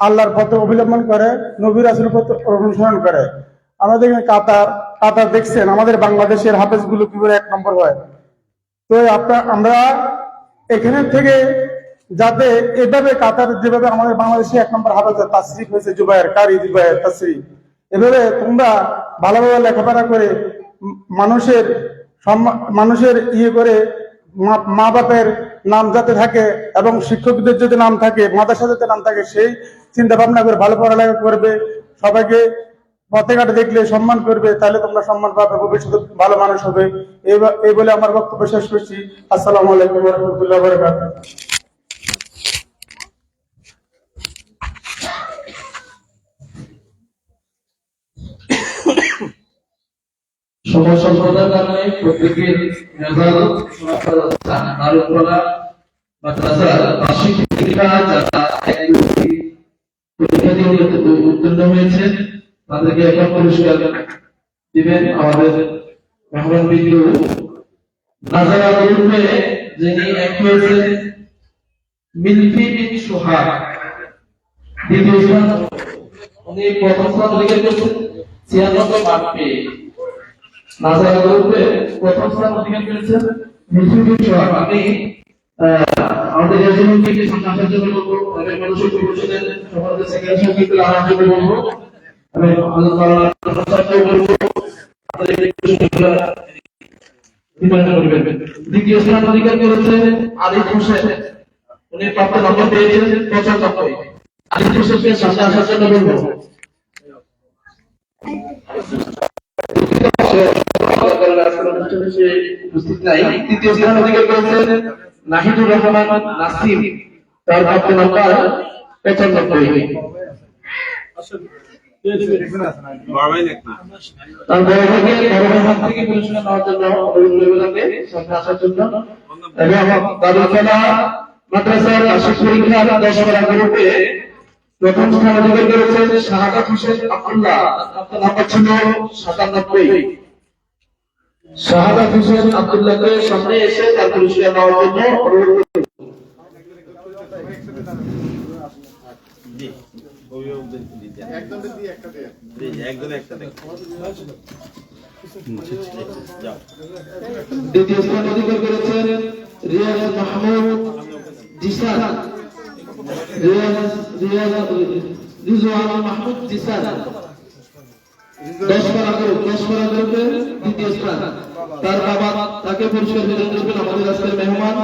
আল্লাহর পথে অবলম্বন করে, নবী রাসূলের পথে অনুসরণ করে। আমাদের কাতার দেখছেন আমাদের বাংলাদেশের হাফেজগুলো কিভাবে 1 নম্বর হয়। তো আমরা এখানে থেকে যাতে এভাবে কাতার যেভাবে আমাদের বাংলাদেশে 1 নম্বর হাফেজ তাসরিফ হয়েছে, জুবায়ের কারি, জুবায়ের তাসরিফ, এভাবে তোমরা ভালোভাবে লেখাপড়া করে মানুষের করে মা বাপের নাম যাতে থাকে এবং শিক্ষকদের যদি নাম থাকে, মাদ্রাসা যাতে নাম থাকে, সেই চিন্তা ভাবনা করে ভালো পড়ালেখা করবে, সবাইকে পথে ঘাটে দেখলে সম্মান করবে, তাহলে তোমরা সম্মান পাবে, ভবিষ্যতে ভালো মানুষ হবে। এই বলে আমার বক্তব্য শেষ করছি। আসসালামু আলাইকুম ওয়া রাহমাতুল্লাহি ওয়া বারাকাতুহু। সময় স্বল্পতার কারণে প্রত্যেকের রেজাল্ট শোনা যাচ্ছে না। দারুল ফালাহ মাদ্রাসার বার্ষিক পরীক্ষা যারা পরীক্ষা দিয়ে উত্তীর্ণ হয়েছে তাদেরকে একটা পুরস্কার দিবেন আমাদের মেহমান বিন্দু নাজারা গ্রুপে যিনি এক হয়েছে মিলফি বিন সুহাগ, দ্বিতীয় স্থান উনি প্রথম স্থান অধিকার করেছেন 96 মার্ক পেয়ে। নাজারা গ্রুপে প্রথম স্থান অধিকার করেছেন মিলফি বিন সুহাগ। আমি আমাদের রেজিমেন্টকে সামনে আসার জন্য বলবো, আমি মানুষের পরিষদের সমাজে সেক্রেটারি সাহেবকে আনার জন্য বলবো, আমি আল্লাহ তাআলা প্রশংসা করব। আমাদের দ্বিতীয় স্থান অধিকার করেছে আরিফ হোসেন, উনি প্রাপ্ত নম্বর পেয়েছেন 95। আরিফ হোসেনকে সামনে আসার জন্য বলবো। উপস্থিত নাই। তৃতীয় স্থান অধিকার করেছেন নাহিদুর রহমান নাসিম, তার প্রাপ্ত নম্বর 95। তার বড় ভাইয়ের হাত থেকে পুরস্কার নেওয়ার জন্য অনুরোধ সামনে আসার জন্য। এবং দারুল ফালাহ মাদ্রাসার বার্ষিক পরীক্ষার 10 গ্রুপে প্রথম স্থান অধিকার করেছেন শাহাদাত হোসেন আব্দুল্লাহ, তার নাম্বার ছিল 97। শাহাদাত হোসেন আব্দুল্লাহকে সামনে এসে তার পুরস্কার নেওয়ার জন্য অনুরোধ করব। দ্বিতীয় স্থান অধিকার করেছেন রিয়াজ মাহমুদ জিসান, রিজওয়ান মাহমুদ জিসান, 10 গ্রুপে দ্বিতীয় স্থান। তার বাবা তাকে পুরস্কার বিতরণ করবেন আমাদের আজকের মেহমান,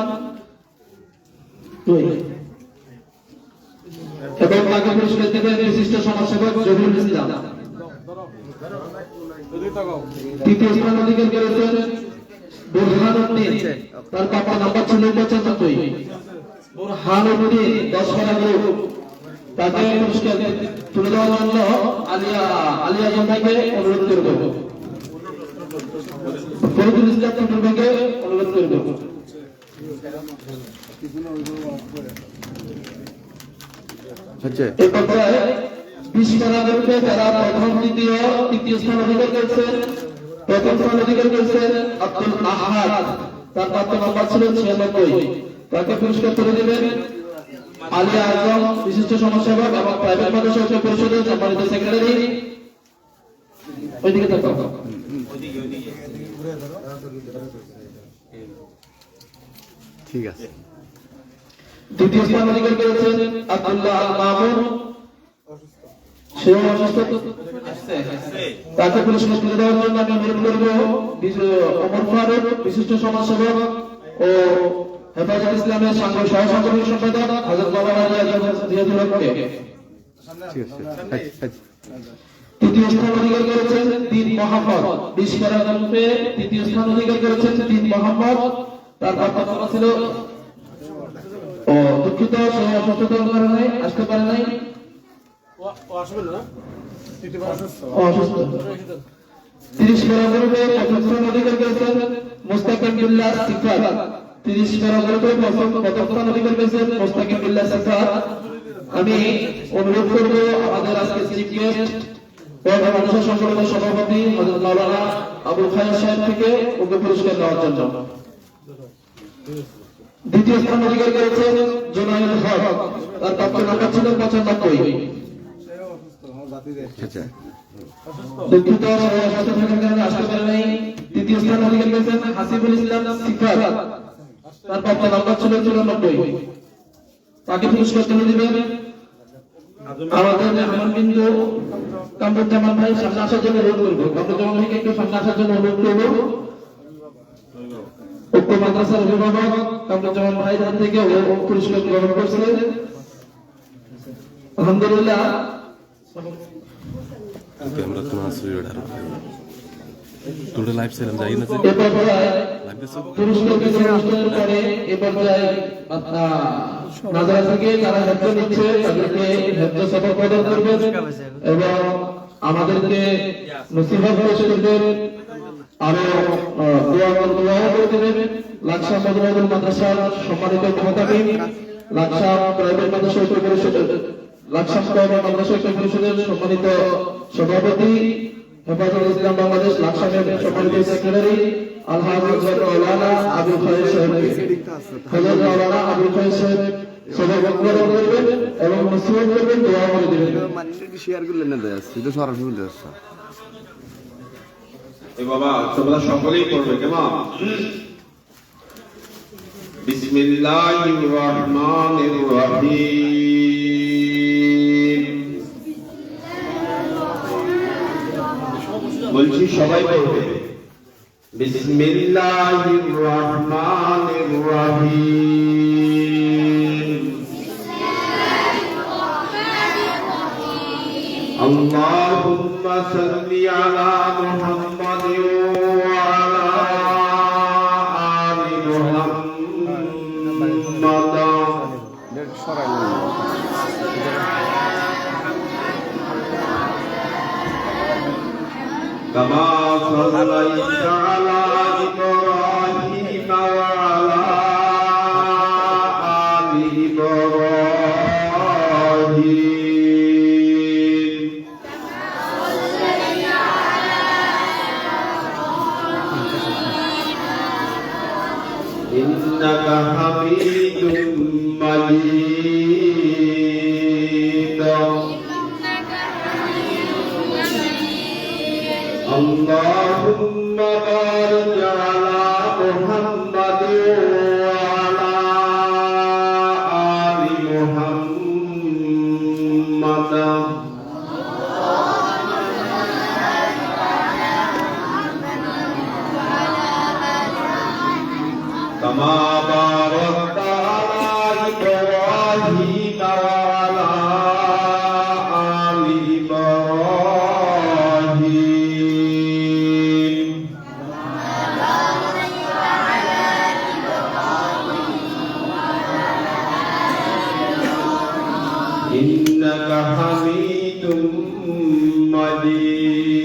এবং তাকে পুরস্কার দেবেন বিশিষ্ট সমাজসেবক জহুরুল ইসলাম। তৃতীয় স্থান অধিকার করেছেন বুরহানুদ্দিন, তার প্রাপ্ত নাম্বার ছিল 95। বুরহানুদ্দিন 10 গ্রুপ, তাকে পুরস্কার তুলে দেওয়ার জন্য আলিয়া জমাইকে অনুরোধ করব, ফরিদুল ইসলাম চট্টগ্রামকে অনুরোধ করব। এই পর্যায়ে 20 গ্রুপে যারা প্রথম দ্বিতীয় তৃতীয় স্থান অধিকার করেছেন, প্রথম স্থান অধিকার করেছেন আব্দুল আহাদ, তার প্রাপ্ত নাম্বার ছিল 96। তাকে পুরস্কার তুলে দেবেন আলিয়া আজম, বিশিষ্ট সমাজসেবক এবং প্রাইভেট মাদ্রাসা পরিষদের সম্মানিত সেক্রেটারি। ওইদিকে থাকো। ঠিক আছে। দ্বিতীয় স্থান অধিকার করেছেন আব্দুল্লাহ আল মামুন, সেও অসুস্থ, তাকে পুরস্কার তুলে দেওয়ার জন্য আমি অনুরোধ করবো ওমর ফারুক, বিশিষ্ট সমাজসেবক ও হেফাজত ইসলামের সহসাংগঠনিক সম্পাদক হযরত মাওলানা রিয়াজুল হককে। তৃতীয় স্থান অধিকার করেছেন দিন মোহাম্মদ, 20 গ্রুপে তৃতীয় স্থান অধিকার করেছেন দিন মোহাম্মদ, তার প্রাপ্ত নাম্বার ছিল দুঃখিত, অসুস্থতার কারণে আসতে পারে নাই। অসুস্থ। 30 গ্রুপে প্রথম স্থান অধিকার করেছেন মুস্তাকিম বিল্লাহ সিফাত, 30 গ্রুপে প্রথম স্থান অধিকার করেছেন মুস্তাকিম বিল্লাহ সিফাত। আমি অনুরোধ করব আমাদের আজকে চিফ গেস্ট মানুষের সংগঠনের সভাপতি হযরত মাওলানা আবুল খায়ের সাহেব থেকে ওকে পুরস্কার দেওয়ার জন্য। দ্বিতীয় স্থান অধিকার করেছেন জোনায়েল হক, তার প্রাপ্ত নাম্বার ছিল 95। দুঃখিত, অসুস্থ থাকার কারণে আসতে পারে নাই। তৃতীয় স্থান অধিকার করেছেন হাসিবুল ইসলাম সিফাত, তার প্রাপ্ত নাম্বার ছিল 94। তাকে পুরস্কার তুলে দিবেন আমাদের মেহমান বিন্দু কামরুজ্জামান ভাই, সামনে আসার জন্য অনুরোধ করবো। কামরুজ্জামান ভাইকে একটু সামনে আসার জন্য অনুরোধ করবো। উক্ত মাদ্রাসার অভিভাবক কামরুজ্জামান ভাই হাত থেকে পুরস্কার গ্রহণ করছে। আলহামদুলিল্লাহ। পুরস্কার বিতরণের পরে এ পর্যায়ে নাজারা থেকে যারা হেফজ নিচ্ছে তাদেরকে হেফজ সফর প্রদান করবেন এবং আমাদেরকে নসিহত করে করবেন, আরো দোয়া করে দেবেন। লাকসা মদনাদুল মাদ্রাসার সম্মানিত মুহতামিম, লাকসা প্রাইভেট মাদ্রাসা ঐক্য পরিষদের লাকসা প্রাইভেট মাদ্রাসা ঐক্য পরিষদের সম্মানিত সভাপতি, হেফাজতুল ইসলাম বাংলাদেশ লাকসামের সম্মানিত সেক্রেটারি আলহাজ মাওলানা আবুল খায়ের সাহেবকে হযরত মাওলানা আবুল খায়ের সাহেব সভা বক্তব্য করবেন এবং নসিহত করবেন, দোয়া করে দিবেন। এ বাবা তোমরা সকলেই করবে কেমন? বিসমিল্লাহির রহমানির রহিম। বলছি সবাই করবে। বিসমিল্লাহির রহমানির রহিম। আল্লাহুম্মা সাল্লি আলা মুহাম্মাদিন ওয়া আলা আলি মুহাম্মাদ কামা সাল্লাইতা আলা ইব্রাহিম ওয়া আলা আলি ইব্রাহিম। إنك حميد مجيد اللهم بارك على محمد وعلى آل محمد كما باركت على إبراهيم وعلى آل إبراهيم إنك حميد مجيد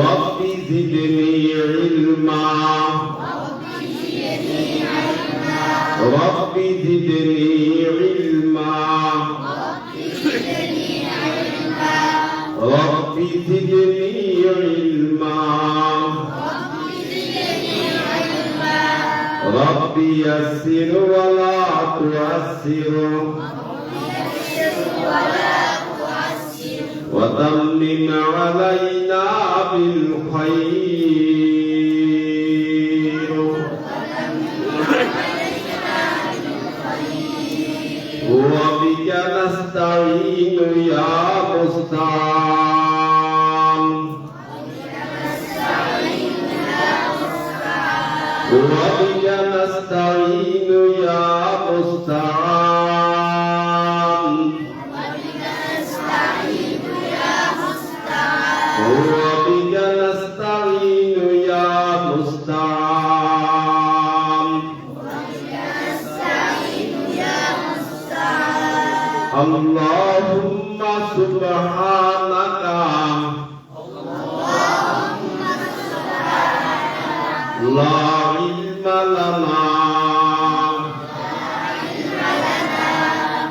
رب زدني علما رب زدني علما رب زدني علما رب يسر ولا تعسر وتمم علينا بالخير وبك نستعين يا مستعان وبك نستعين يا مستعان وبك نستعين يا مستعان اللهم سبحانك لا علم لنا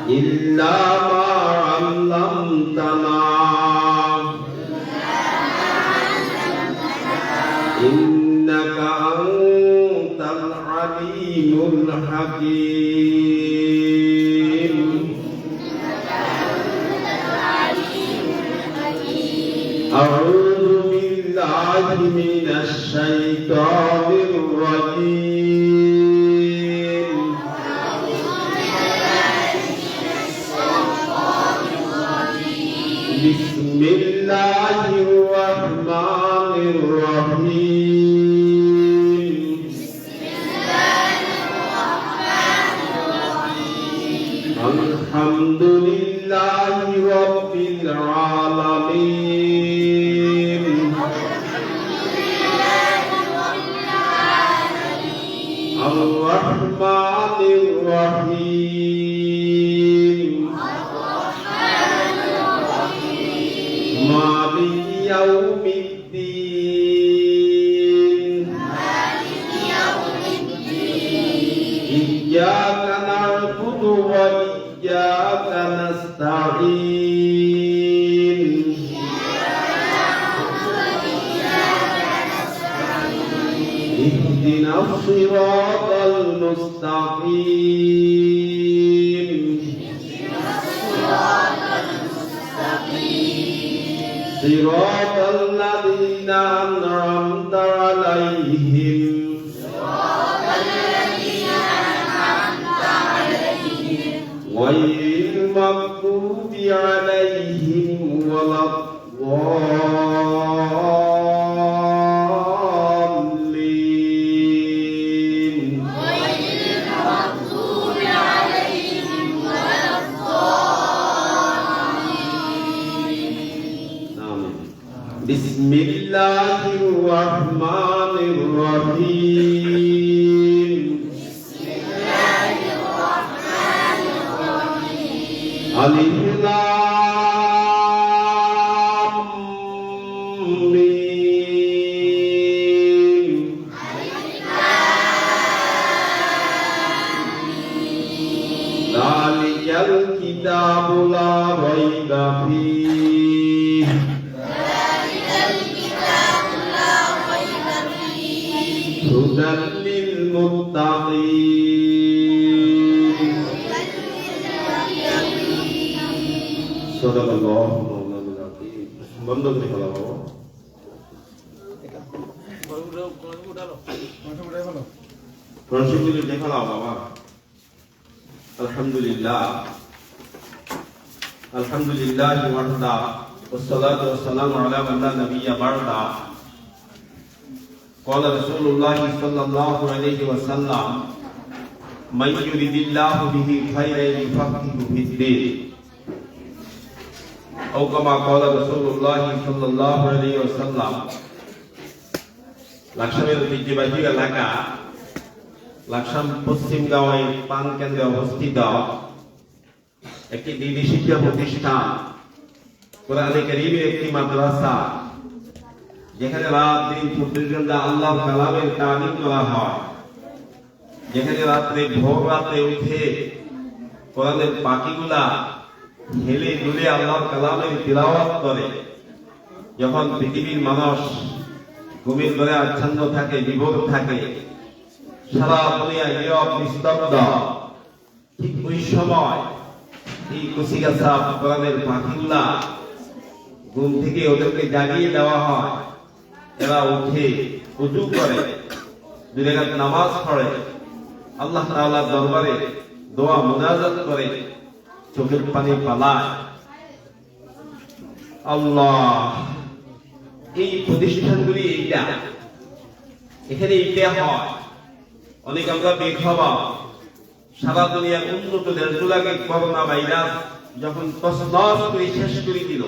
إلا ما علمتنا إنك أنت العليم الحكيم أعوذ بالله من الشيطان الرجيم بسم الله الرحمن الرحيم الحمد لله رب العالمين الرحمن الرحيم مالك يوم إياك نعبد وإياك نستعين اهدنا الصراط المستقيم صراط الذين أنعمت عليهم غير المغضوب عليهم ولا الضالين بسم الله الرحمن الرحيم ألف لام ميم ذلك الكتاب لا ريب فيه هدى للمتقين صدق الله مولانا العظيم বন্ধ করে ফেলা বাবা রসিকগুলি দেখা দাও বাবা আলহামদুলিল্লাহ আলহামদুলিল্লাহ ওয়াহদা والصلاة والسلام على من لا نبي بعده قال رسول الله صلى الله عليه وسلم من يريد الله به خيرا يفقهه في الدين أو كما قال رسول الله صلى الله عليه وسلم লাকসামের ঐতিহ্যবাহী এলাকা লাকসাম পশ্চিম গাঁওয়ে পান কেন্দ্রে অবস্থিত একটি দিনী শিক্ষা প্রতিষ্ঠান কোরআনে কারীমের একটি মাদ্রাসা যেখানে রাত দিন 24 ঘন্টা আল্লাহর কালামের তালিম করা হয়, যেখানে রাত্রে ভোর রাতে উঠে কোরআনের পাখিগুলা হেলে দুলে আল্লাহর কালামের তিলাওয়াত করে। যখন পৃথিবীর মানুষ ঘুমের ঘরে আচ্ছন্ন থাকে, বিভোর থাকে, সারা দুনিয়া নীরব নিস্তব্ধ, ঠিক ওই সময় এই কুশিগাছা কোরআনের পাখিগুলা ঘুম থেকে ওদেরকে জাগিয়ে দেওয়া হয়। এরা উঠে উযু করে, 2 রাকাত নামাজ পড়ে, আল্লাহ তাআলার দরবারে দোয়া মুনাজাত করে, চোখের পানি পালায়। আল্লাহ, এই প্রতিষ্ঠানগুলি এইটা, এখানে এইটা হয়। অনেক আমরা বেখবর, সারা দুনিয়ার উন্নত দেশগুলোকে করোনা ভাইরাস যখন তছনছ করে শেষ করে দিল,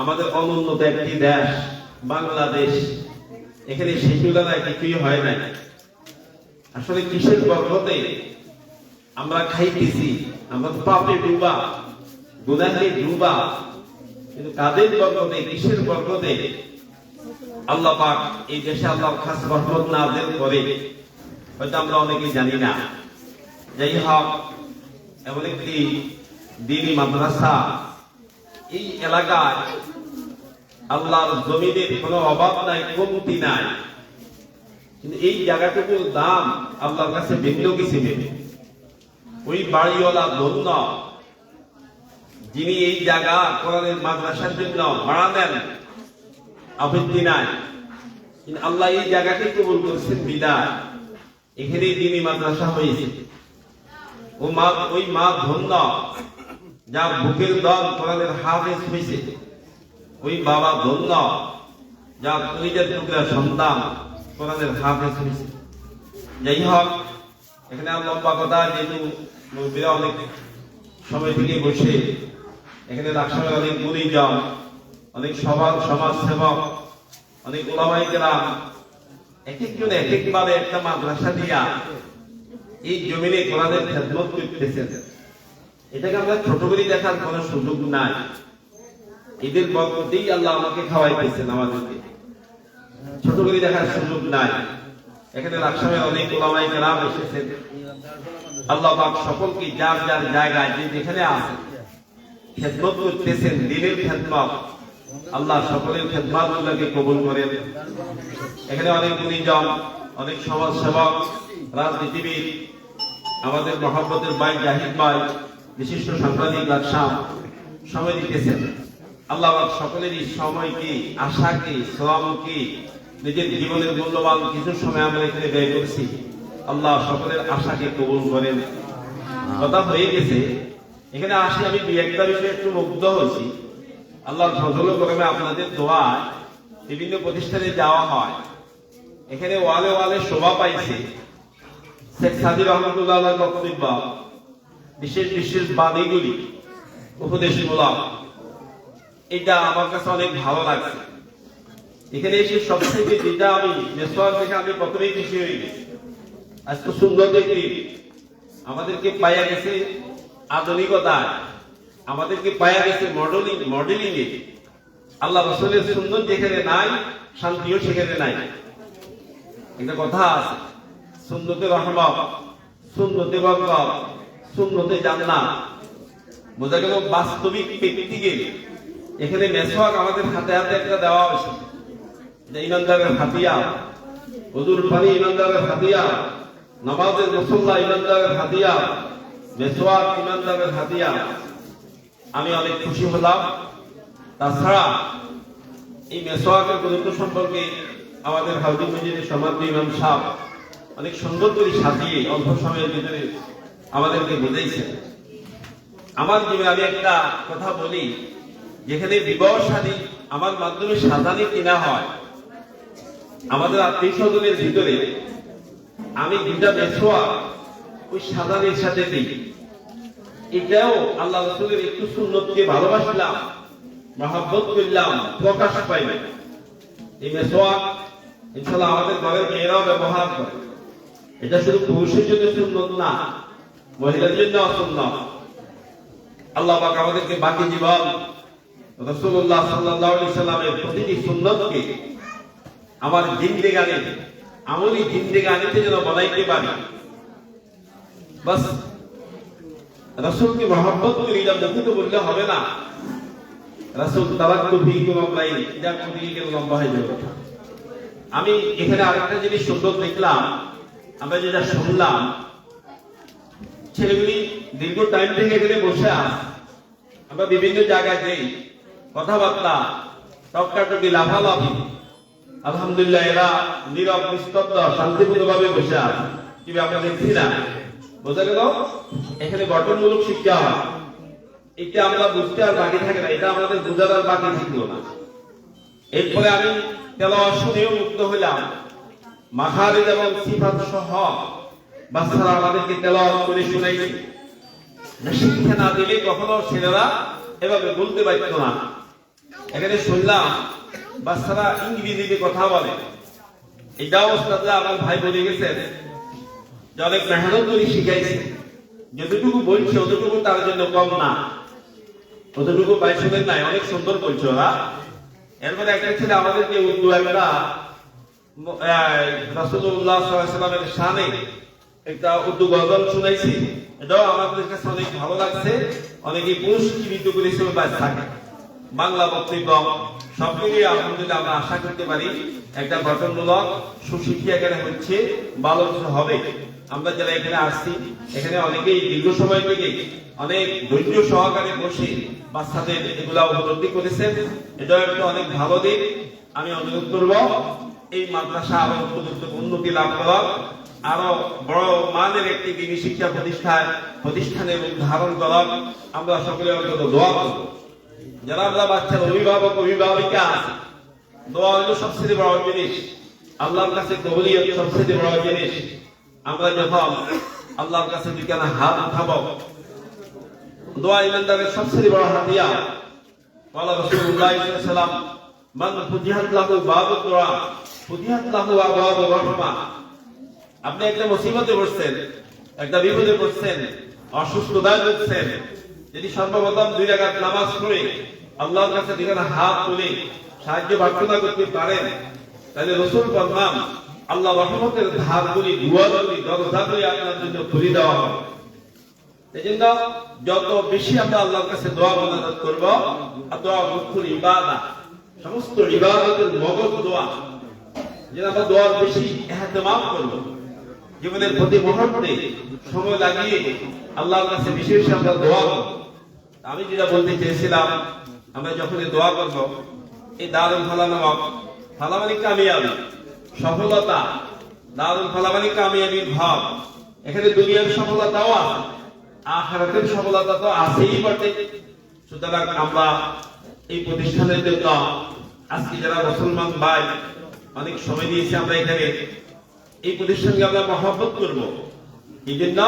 আমাদের অনুন্নত একটি দেশ বাংলাদেশ, এখানে সেগুলা কিছুই হয় নাই। আসলে কিসের বরকতে আমরা খাইতেছি? আমরা তো পাপে ডুবা, গুনাহে ডুবা, কিন্তু কাদের বরকতে, কিসের বরকতে আল্লাহ পাক এই দেশে আল্লাহর খাস রহমত নাযিল করে হয়তো আমরা অনেকেই জানি না। যাই হোক, এমন একটি দ্বীনি মাদ্রাসা এই এলাকায়, আল্লাহর জমিনের কোনো অভাব নাই, কমতি নাই, কিন্তু এই জায়গাটুকুর দাম আল্লাহর কাছে ভিন্ন কিছু নেই। ওই বাড়িওয়ালা ধন্য যিনি এই জায়গা কোরআনের মাদ্রাসার জন্য ভাড়া দেন, আপত্তি নাই, কিন্তু আল্লাহ এই জায়গাকে কবুল করেছেন বিদায় এখানে দ্বীনি মাদ্রাসা হয়েছে। ওই মা ধন্য যার বুকের দল কোরআনের হাফেজ হয়েছে, ওই বাবা ধন্য যার নিজের টুকরা সন্তান কোরআনের হাফেজ হয়েছে। যাই হোক, এখানে লম্বা কথা, যেহেতু মুরব্বীরা অনেক সময় থেকে বসে, এখানে লাকসামের অনেক মুরিদজন, অনেক সমাজ সেবক, অনেক উলামায়ে কেরাম এক একজন এক একভাবে একটা মাদ্রাসা দিয়া এই জমিনে কোরআনের খেদমত করতেছেন। এটাকে আমরা ছোট করে দেখার কোন সুযোগ নাই। এদের বরকতেই আল্লাহ আমাকে খাওয়াইতেছেন, আমাদেরকে ছোট করে দেখার সুযোগ নাই। এখানে রাজশাহীর অনেক ওলামায়ে কেরাম এসেছেন। আল্লাহ পাক সকলকে যার যার জায়গায় যে যেখানে আছে খেদমত করতেছেন, দিনের খেদমত, আল্লাহ সকলের খেদমতগুলোকে কবুল করেন। এখানে অনেক গুণীজন, অনেক সমাজ সেবক, রাজনীতিবিদ, আমাদের মহব্বতের ভাই জাহিদ ভাই, বিশিষ্ট সাংবাদিক লাকসাম সময় দিতেছেন। আল্লাহ পাক সকলেরই সময়কে, আশাকে, শ্রমকে, নিজের জীবনের মূল্যবান কিছু সময় আমরা এখানে ব্যয় করছি, আল্লাহ সকলের আশাকে কবুল করেন। কথা হয়ে গেছে, এখানে আসি আমি দুই একটা বিষয়ে একটু মুগ্ধ হয়েছি। আল্লাহর ফজল ও করমে আপনাদের দোয়ায় বিভিন্ন প্রতিষ্ঠানে যাওয়া হয়, এখানে ওয়ালে ওয়ালে শোভা পাইছে শেখ সাদি রহমতুল্লাহ বক্তব্য, বিশেষ বিশেষ বাণীগুলি, উপদেশমূলক, এটা আমার কাছে অনেক ভালো লাগছে। এখানে এসে সবথেকে যেটা আমি মেসোয়ার দেখে আমি প্রথমেই খুশি হয়ে গেছি। আজকে সুন্দর দেখি আমাদেরকে পাইয়া গেছে আধুনিকতায়, আমাদেরকে পাইয়া গেছে মডেলিং এ। আল্লাহ রাসূলের সুন্নাত যেখানে নাই, শান্তিও সেখানে নাই। একটা কথা আছে, সুন্নতে রহমত, সুন্নতে বরকত, সুন্নতে জান্নাত। বোঝা গেল বাস্তবিক ব্যক্তিকে এখানে মেসওয়াক আমাদের হাতে হাতে একটা দেওয়া হয়েছে, যে ইমানদারের হাতিয়ার, ওযুর পানি ইমানদারের হাতিয়ার, নামাজের মুসল্লা ইমানদারের হাতিয়ার, মেসওয়াক ইমানদারের হাতিয়ার। আমি অনেক খুশি হলাম। তাছাড়া এই মেসওয়াকের গুরুত্ব সম্পর্কে আমাদের হাউজি মসজিদের সম্মানিত ইমাম সাহেব অনেক সুন্দর করে সাজিয়ে অল্প সময়ের ভিতরে আমাদেরকে বুঝাইছেন। আমার জীবনে আমি একটা কথা বলি, যেখানে বিবাহ শাদী আমার মাধ্যমে সাজানি কিনা হয়, আমাদের আত্মীয় স্বজনের ভিতরে আমি দুটা মেসওয়াক ওই সাজানির সাথে দিই। এটাও আল্লাহ রাসূলের একটু সুন্নতকে ভালোবাসলাম, মহব্বত করলাম, প্রকাশ পাইবে। এই মেসওয়াক ইনশাআল্লাহ আমাদের ঘরের মেয়েরাও ব্যবহার করে। এটা শুধু পুরুষের জন্য সুন্নত না, মহিলাদের জন্য সুন্নত। আল্লাহ পাক আমাদেরকে বাকি জীবন রাসূলুল্লাহ সাল্লাল্লাহু আলাইহি সাল্লামের প্রতিটি সুন্নতকে আমার জিন্দেগানি, আমলি জিন্দেগানিতে যেন বানাইতে পারি। বাস রাসূলকে মহব্বত করি, এটা মুখে তো বললে হবে না। রাসূল তাওয়াক্কুল ফিকুম আমরাই, এটা কোনদিকে কেন লম্বা হয়ে যাবে। আমি এখানে আরেকটা জিনিস সুন্দর দেখলাম, আমরা যেটা শুনলাম, ছেলেগুলি দীর্ঘ টাইম থেকে এখানে বসে আছে। আমরা বিভিন্ন জায়গায় যাই, কথাবার্তা, টক্কাটকি, লাফালাফি, আলহামদুলিল্লাহ এরা নীরব নিস্তব্ধ শান্তিপূর্ণ ভাবে বসে আছে। কি আমরা দেখছি না? বোঝা গেল এখানে গঠনমূলক শিক্ষা হয়। এটা আমরা বুঝতে আর বাকি থাকে না, এটা আমাদের বোঝার আর বাকি থাকলো না। এরপরে আমি তেলাওয়াত শুনেও মুগ্ধ হইলাম। মাখারিজ এবং সিফাত সহ বাচ্চারা আমাদেরকে তেলাওয়াত করে শুনাইছে। শিক্ষা না দিলে কখনো ছেলেরা এভাবে বলতে পারত না। এখানে শুনলাম বাচ্চারা ইংরেজিতে কথা বলে। এটাও ওস্তাদরা আমার ভাই বলে গেছেন যে অনেক মেহনত করে শিখাইছে। যতটুকু বলছে অতটুকু তার জন্য কম না, অতটুকু ভাই শুনেন নাই, অনেক সুন্দর বলছে ওরা। এরপরে একটা ছেলে আমাদেরকে উর্দু একটা রাসূলুল্লাহ সাল্লাল্লাহু আলাইহি ওয়াসাল্লামের শানে একটা উর্দু গজল শুনাইছি। এটাও আমাদের কাছে অনেক ভালো লাগছে। অনেকে পুরস্কৃত করেছিল বাস থাকে। বাংলা বক্তব্য সব মিলিয়ে আলহামদুলিল্লাহ আমরা আশা করতে পারি একটা গঠনমূলক সুশিক্ষা এখানে হচ্ছে, ভালো কিছু হবে। আমরা যারা এখানে আসছি, এখানে অনেকেই দীর্ঘ সময় থেকে অনেক ধৈর্য সহকারে বসে বাচ্চাদের এগুলা উপলব্ধি করেছেন। এটাও একটা অনেক ভালো দিক। আমি অনুরোধ করব এই মাদ্রাসা আরো উপযুক্ত উন্নতি লাভ করার, আরো বড় মানের একটি দিনী শিক্ষা প্রতিষ্ঠানের উদ্ধারণ করার আমরা সকলে অন্তত দোয়া করব। যারা আমরা বাচ্চার অভিভাবক অভিভাবিকা আছে, দোয়া হলো সবচেয়ে বড় জিনিস, আল্লাহর কাছে কবুলিয়ত সবচেয়ে বড় জিনিস। আমরা যখন আল্লাহর কাছে দুইখানা হাত উঠাবো, দোয়া ইমানদারের সবচেয়ে বড় হাতিয়ার। ওয়ালা রাসূলুল্লাহ সাল্লাল্লাহু আলাইহি ওয়াসাল্লাম মান ফুতিহাত লাহু বাবুদ দোয়া ফুতিহাত লাহু আবওয়াবুর রাহমাহ। আপনি একটা মুসিবতে পড়ছেন, একটা বিপদে পড়ছেন, অসুস্থতায় ভুগছেন, যদি সর্বপ্রথম 2 রাকাত নামাজ পড়ে আল্লাহর কাছে দুইখানা হাত তুলে সাহায্য প্রার্থনা করতে পারেন, তাহলে রাসূল ফরমান আল্লাহ রহমতের ধারগুলি, দুয়ারগুলি, দরজাগুলি আপনার জন্য খুলে দেওয়া হবে। এই জন্য যত বেশি আমরা আল্লাহর কাছে দোয়া মোনাজাত করব, আর দোয়া মুখুল ইবাদত, সমস্ত ইবাদতের মগজ দোয়া, যেন আমরা দোয়ার বেশি ইহতেমাম করব, জীবনের প্রতি মুহূর্তে সময় লাগিয়ে আল্লাহর কাছে বিশেষ আমরা দোয়া করব। আমি যেটা বলতে চেয়েছিলাম, আমরা যখন দোয়া করব, এই দারুল ফালাহ নামক, ফালাহ মানে কামিয়াবি, সফলতা, দারুল ফালাহ মানে কামিয়াবির ভাব। এখানে দুনিয়ার সফলতাও আছে, আখিরাতের সফলতা তো আছেই বটে। সুতরাং আমরা এই প্রতিষ্ঠানের জন্য আজকে যারা মুসলমান ভাই অনেক সময় দিয়েছি, আমরা এখানে এই প্রতিষ্ঠানকে আমরা মহব্বত করব। এই জন্য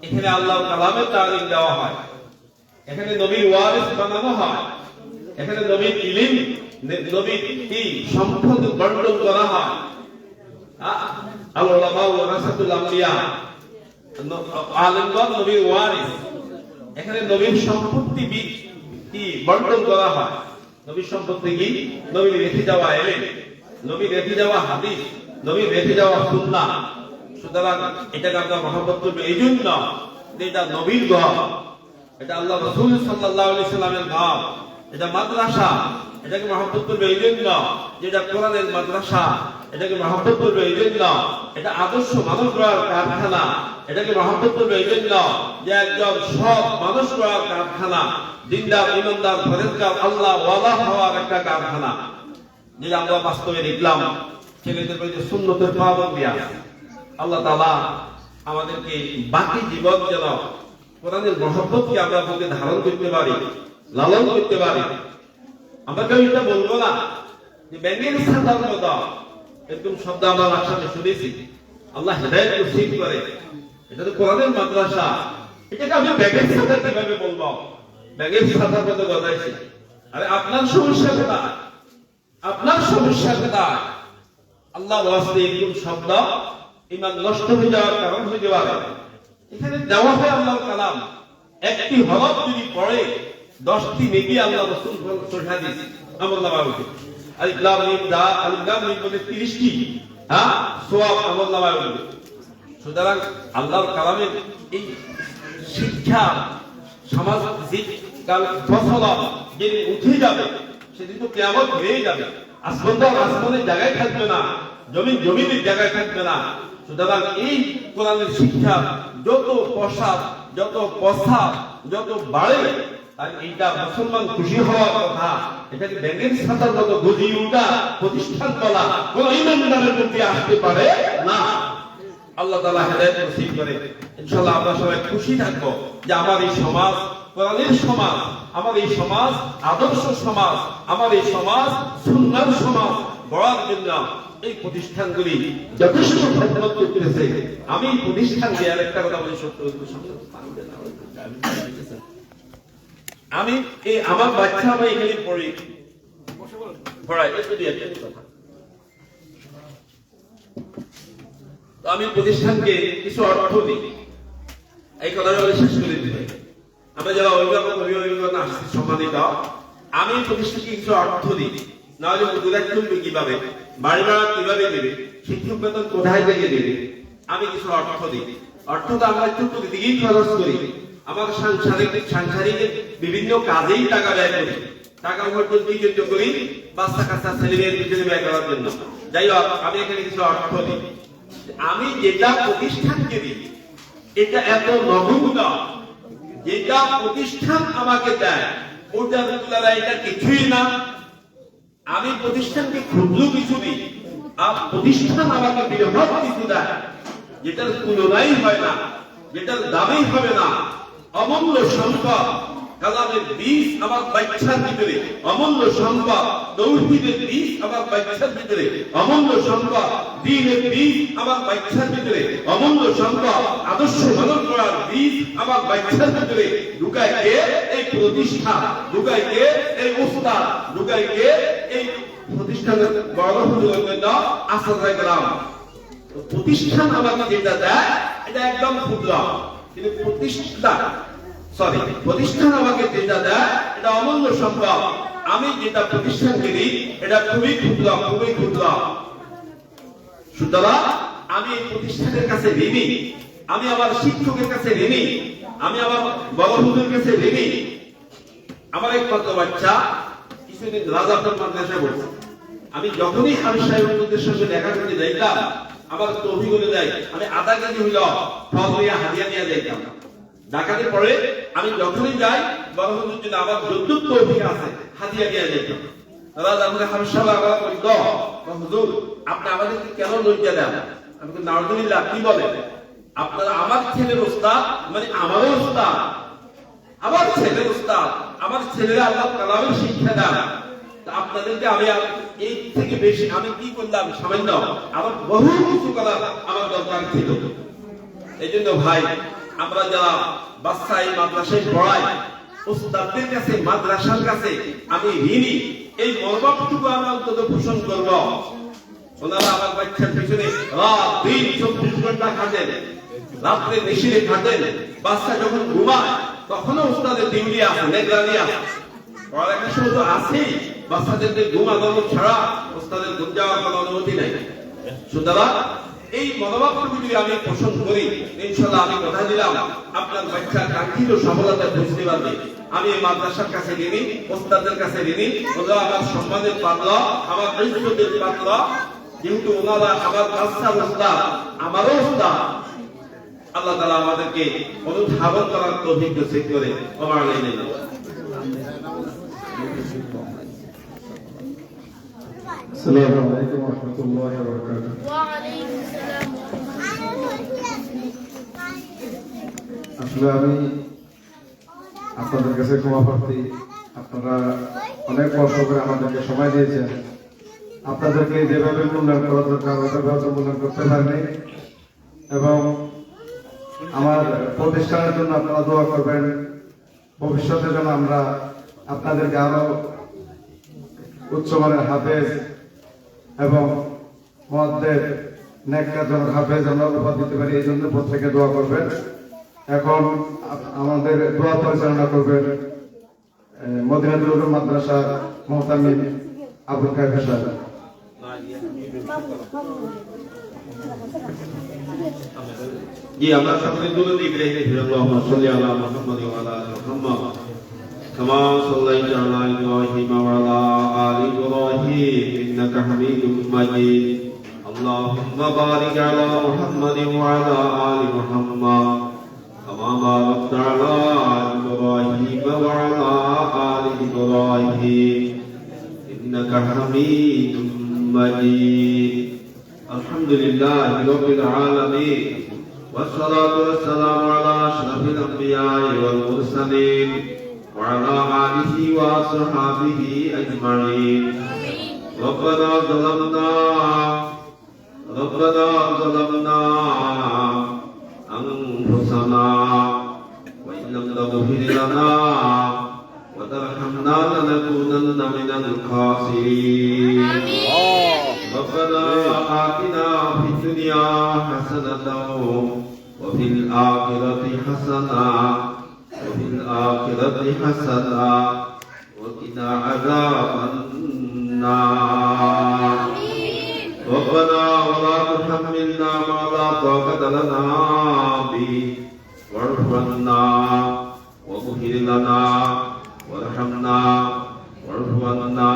এখানে আল্লাহর কালামের তালিম দেওয়া হয়, এখানে নবীর ওয়ারিস বানানো হয়, এখানে নবীর ইলম, নবীর কি সম্পদ বন্টন করা হয়। আল-উলামা ওয়ারাসাতুল আম্বিয়া, আলেমগণ নবীর ওয়ারিস, এখানে নবীর সম্পত্তি কি বন্টন করা হয়। নবীর সম্পত্তি কি? নবীর রেখে যাওয়া ইলম, নবীর রেখে যাওয়া হাদিস, নবীর রেখে যাওয়া সুন্নাহ। সুতরাং এটাকে আমরা মহব্বত করব এই জন্য যে এটা নবীর ঘর, এটা আল্লাহ রাসূল সাল্লাল্লাহু আলাইহি সাল্লামের ঘর, এটা মাদ্রাসা। এটাকে মহব্বত করবে এই জন্য যেটা কোরআনের মাদ্রাসা, এটাকে মহব্বত করবে এই জন্য এটা আদর্শ মানুষ গড়ার কারখানা, এটাকে মহব্বত করবে এই জন্য যে একজন সব মানুষ গড়ার কারখানা, দিনদার, ইমানদার, পরেজগার, আল্লাহ ওয়ালা হওয়ার একটা কারখানা। যেটা আমরা বাস্তবে দেখলাম, ছেলেদের প্রতি সুন্নতের পাবন্দি আছে। আল্লাহ তাআলা আমাদেরকে বাকি জীবন যেন কোরআনের মহব্বতকে আমরা বুকে ধারণ করতে পারি, লালন করতে পারি। আমরা কেউ এটা বলবো না যে ব্যাংকের সাধারণ মতো এরকম শব্দ আমরা একসাথে শুনেছি। আল্লাহ হেদায়েত নসিব করে, এটা তো কোরআনের মাদ্রাসা, এটাকে আমি ব্যাংকের সাথে কিভাবে বলবো? ব্যাংকের সাথে মতো গজাইছি। আরে আপনার সমস্যা কোথায়? আপনার সমস্যা কোথায়? আল্লাহ ওয়াস্তে এরকম শব্দ ইমান নষ্ট হয়ে যাওয়ার কারণ হয়ে পারে। এখানে দেওয়া হয় আল্লাহর কালাম, একটি হরফ যদি পড়ে 10টি নেকি আল্লাহ রাসূল সোজা দিয়েছে আমলনামায়। আলিফ লাম মিম দা, আলিফ লাম মিম বলে 30টি সওয়াব আমলনামায় উঠবে। সুতরাং আল্লাহর কালামের এই শিক্ষা সামাজিক কাল ফসল যেদিন উঠে যাবে, সেদিন তো কিয়ামত হয়ে যাবে। আসমান তো আসমানের জায়গায় থাকবে না, জমিন জমিনের জায়গায় থাকবে না। সুতরাং এই কোরআনের শিক্ষা যত প্রসাদ, যত প্রসাদ, যত বাড়ে, আর এইটা মুসলমান খুশি হওয়ার কথা। এটাকে ব্যাংকের সাঁতার মতো গজিয়ে উঠা প্রতিষ্ঠান বলা কোন ইমানদারের মধ্যে আসতে পারে না। আল্লাহ তাআলা হেদায়েত নসিব করে। ইনশাআল্লাহ আমরা সবাই খুশি থাকবো যে আমার এই সমাজ কোরআনের সমাজ, আমার এই সমাজ আদর্শ সমাজ, আমার এই সমাজ সুন্নাহর সমাজ গড়ার জন্য এই প্রতিষ্ঠানগুলি যথেষ্ট খেদমত করতেছে। আমি প্রতিষ্ঠান দিয়ে আরেকটা কথা বলি, সত্য আমি এই আমার বাচ্চা আমি এখানে পড়াই, তো আমি প্রতিষ্ঠানকে কিছু অর্থ দিই। এই কথাটা শেষ করে দিতে, আমরা যারা অভিভাবক অভিভাবক আসছি সম্মানিত, আমি প্রতিষ্ঠানকে কিছু অর্থ দিই। না হলে মজুরা চলবে কিভাবে, বাড়ি ভাড়া কিভাবে দেবে, শিক্ষক বেতন কোথায় থেকে দেবে, আমি কিছু অর্থ দিই। অর্থ তো আমরা একটু প্রতিদিনই খরচ করি, আমার সাংসারিক বিভিন্ন কাজেই টাকা ব্যয় করি, টাকা উপার্জন কি জন্য করি? বাচ্চা কাচ্চা ছেলে মেয়ের পিছনে ব্যয় করার জন্য। যাই হোক, আমি এখানে কিছু অর্থ দিই। আমি যেটা প্রতিষ্ঠানকে দিই এটা এত নগণ্য, যেটা প্রতিষ্ঠান আমাকে দেয় ওটার তুলনায় এটা কিছুই না। আমি প্রতিষ্ঠানকে ক্ষুদ্র কিছু দিই, আর প্রতিষ্ঠান আমাকে বৃহৎ কিছু দেয়, যেটার তুলনাই হয় না, যেটার দামই হবে না। অমূল্য সম্পদ, কালামের বীজ আমার বাচ্চার ভিতরে, অমূল্য সম্পদ তৌহিদের বীজ আমার বাচ্চার ভিতরে, অমূল্য সম্পদ দ্বীনের বীজ আমার বাচ্চার ভিতরে, অমূল্য সম্পদ আদর্শ মানুষ করার বীজ আমার বাচ্চার ভিতরে। ঢুকায় কে? এই প্রতিষ্ঠান। ঢুকায় কে? এই উস্তাদ। ঢুকায় কে? এই প্রতিষ্ঠানের বড় হুজুরের জন্য আশ্রয় গেলাম। প্রতিষ্ঠান আমাকে যেটা দেয় এটা একদম ক্ষুদ্র, কিন্তু প্রতিষ্ঠান আমাকে যেটা দেয় এটা অমূল্য সম্পদ। আমি যেটা প্রতিষ্ঠানকে দিই এটা খুবই ক্ষুদ্র, খুবই ক্ষুদ্র। সুতরাং আমি এই প্রতিষ্ঠানের কাছে ঋণী, আমি আমার শিক্ষকের কাছে ঋণী, আমি আমার বড় হুজুরের কাছে ঋণী। আমার একমাত্র বাচ্চা কিছুদিন রাজাপুর মাদ্রাসায় পড়ছে। আমি যখনই হামিদ সাহেবের সঙ্গে দেখা করতে যাইতাম, আমার তো অভিজ্ঞতা যায়, আমি আধা কেজি হইল ফল হইয়া হাদিয়া নিয়ে যাইতাম। ঢাকাতে পড়ে আমি যখনই যাই, বড় হুজুর যদি আমার যদ্দুর তৌফিক আছে হাদিয়া নিয়ে যাইতাম। রাজাপুরে হামিদ সাহেব আবার বলি, হুজুর আপনি আমাদেরকে কেন লজ্জা দেন? আমি বলি, নাউজুবিল্লাহ, কি বলেন? আপনারা আমার ছেলের উস্তাদ, মানে আমারও উস্তাদ, আমার ছেলের উস্তাদ, আমার ছেলেরা আল্লাহ কালামের শিক্ষা দেন। আপনাদেরকে আমি এই থেকে বেশি আমি কি করলাম? সামান্য আমার বহু কিছু করার আমার দরকার ছিল। এই জন্য ভাই, আমরা যারা বাচ্চাই মাদ্রাসায় পড়াই, উস্তাদদের কাছে, মাদ্রাসার কাছে আমি ঋণী। এই মনোভাবটুকু আমরা অন্তত পোষণ করব। ওনারা আমার বাচ্চার পিছনে রাত দিন 24 ঘন্টা খাটেন, রাত্রে নিশিরে খাটেন। বাচ্চা যখন ঘুমায় তখনও উস্তাদের ডিউটি আছে, নিগরানি আছে, পড়ালেখা শুরু তো আছেই। বাচ্চাদেরকে ঘুমানো ছাড়া উস্তাদের ঘুম যাওয়ার কোনো অনুমতি নেই। সুতরাং এই মনোভাবটুকু যদি আমি পোষণ করি, ইনশাআল্লাহ আমি কথা দিলাম আপনার বাচ্চার কাঙ্ক্ষিত সফলতা বুঝতে পারবে। আমি এই মাদ্রাসার কাছে ঋণী, উস্তাদের কাছে ঋণী। ওনারা আমার সম্মানের পাত্র, আমার ইজ্জতের পাত্র। যেহেতু ওনারা আমার বাচ্চার উস্তাদ, আমারও উস্তাদ, আল্লাহ তাআলা আমাদেরকে অনুধাবন করার তৌফিক নসিব করে। আমার আলাইকুম। আসসালামু আলাইকুম ওয়া রাহমাতুল্লাহি ওয়া বারাকাতুহু। আসলে আমি আপনাদের কাছে ক্ষমা প্রার্থী। আপনারা অনেক কষ্ট করে আমাদেরকে সময় দিয়েছেন। আপনাদেরকে যেভাবে মূল্যায়ন করা দরকার ওইভাবে মূল্যায়ন করতে পারিনি, এবং আমার প্রতিষ্ঠানের জন্য আপনারা দোয়া করবেন। ভবিষ্যতে যেন আমরা আপনাদেরকে আরো উচ্চমানের হাফেজ এবং মুয়াদ্দিদ নেককারজনক হাফেজ আমরা উপহার দিতে পারি, এই জন্য প্রত্যেকে দোয়া করবেন। এখন আমাদের দোয়া পরিচালনা করবেন মদিনাতুল উলুম মাদ্রাসা মুহতামিম আবুল কায়েম সাহেব। জি, আমরা সকলে দুরূদ ইব্রাহিম আল্লাহুম্মা সাল্লি আলা মুহাম্মাদ ওয়া আলা আলি মুহাম্মাদ কামা সাল্লাইতা আলা ইব্রাহিম ওয়া আলা আলি ইব্রাহিম ইন্নাকা হামিদুম মাজিদ। আল্লাহুম্মা বারিক আলা মুহাম্মাদ ওয়া আলা আলি মুহাম্মাদ কামা বারাকতা আলা ইব্রাহিম ওয়া আলা আলি ইব্রাহিম ইন্নাকা হামিদুম মাজিদ। আলহামদুলিল্লাহি রাব্বিল আলামিন। والصلاة والسلام على أشرف الأنبياء والمرسلين وعلى آله وصحبه أجمعين. ربنا ظلمنا أنفسنا وإن لم تغفر لنا وترحمنا لنكونن من الخاسرين. ربنا آتنا في الدنيا حسنة وفي الآخرة حسنة وقنا عذاب النار. ربنا ولا تحملنا ما لا طاقة لنا به واعف عنا واغفر لنا وارحمنا واعف عنا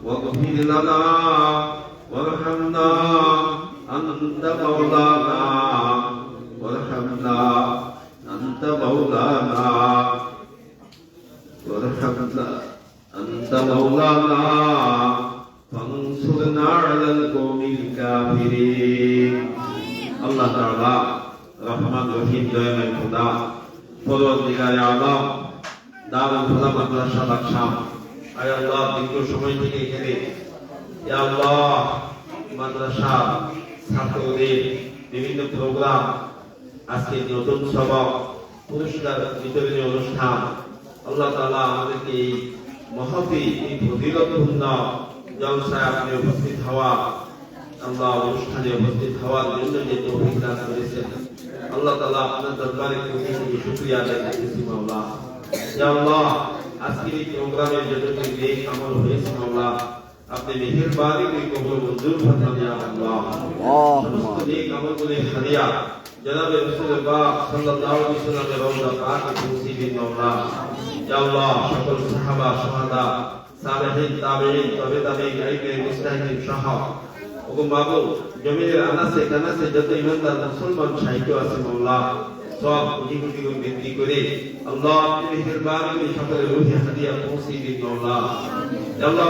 واغفر لنا وارحمنا أنت مولانا وارحمنا أنت مولانا وارحمنا أنت مولانا فانصرنا على القوم الكافرين. الله تعالى رحمن رحيم দয়াময় খোদা, পরওয়ারদিগারে আলম, দারুল ফালাহ মাদ্রাসা লাকসাম, আয় আল্লাহ দীর্ঘ সময় থেকে এখানে ইয়া আল্লাহ মাদ্রাসা ছাত্রদের বিভিন্ন প্রোগ্রাম, আজকে নতুন সবক, পুরস্কার বিতরণী অনুষ্ঠান, আল্লাহ তাআলা আমাদেরকে এই মাহফিল, এই ফজিলতপূর্ণ জলসায় আপনি উপস্থিত হওয়া, আল্লাহ অনুষ্ঠানে উপস্থিত হওয়ার জন্য যে তৌফিক দান করেছেন, আল্লাহ তাআলা আপনার দরবারে কোটি কোটি শুকরিয়া আদায় করতেছি মাওলা। ইয়া আল্লাহ আজকের এই প্রোগ্রামের যতটুকু নেক আমল হয়েছে মাওলা, আপনি মেহেরবানি করে কবুল মঞ্জুর ফরমান ইয়া আল্লাহ। সমস্ত নেক আমলগুলি হাদিয়া জনাবে রাসূলুল্লাহ সাল্লাল্লাহু আলাইহি ওয়াসাল্লামের রওজা পাকে পৌঁছে দিন মাওলা। ইয়া আল্লাহ, সকল সাহাবা, শুহাদা, সালেহিন, তাবেঈন, তাবেঈন, আইবে মুস্তাহিদিন সহ ওগো মাবুদ, জমিনের আনাসে কানাসে যত ইমানদার মুসলমান সাহিত্য আছে মাওলা, সব কোটি কোটি গুণ বৃদ্ধি করে আল্লাহ আপনি মেহেরবানি করে সকলের রুহে হাদিয়া পৌঁছে দিন মাওলা। ইয়া আল্লাহ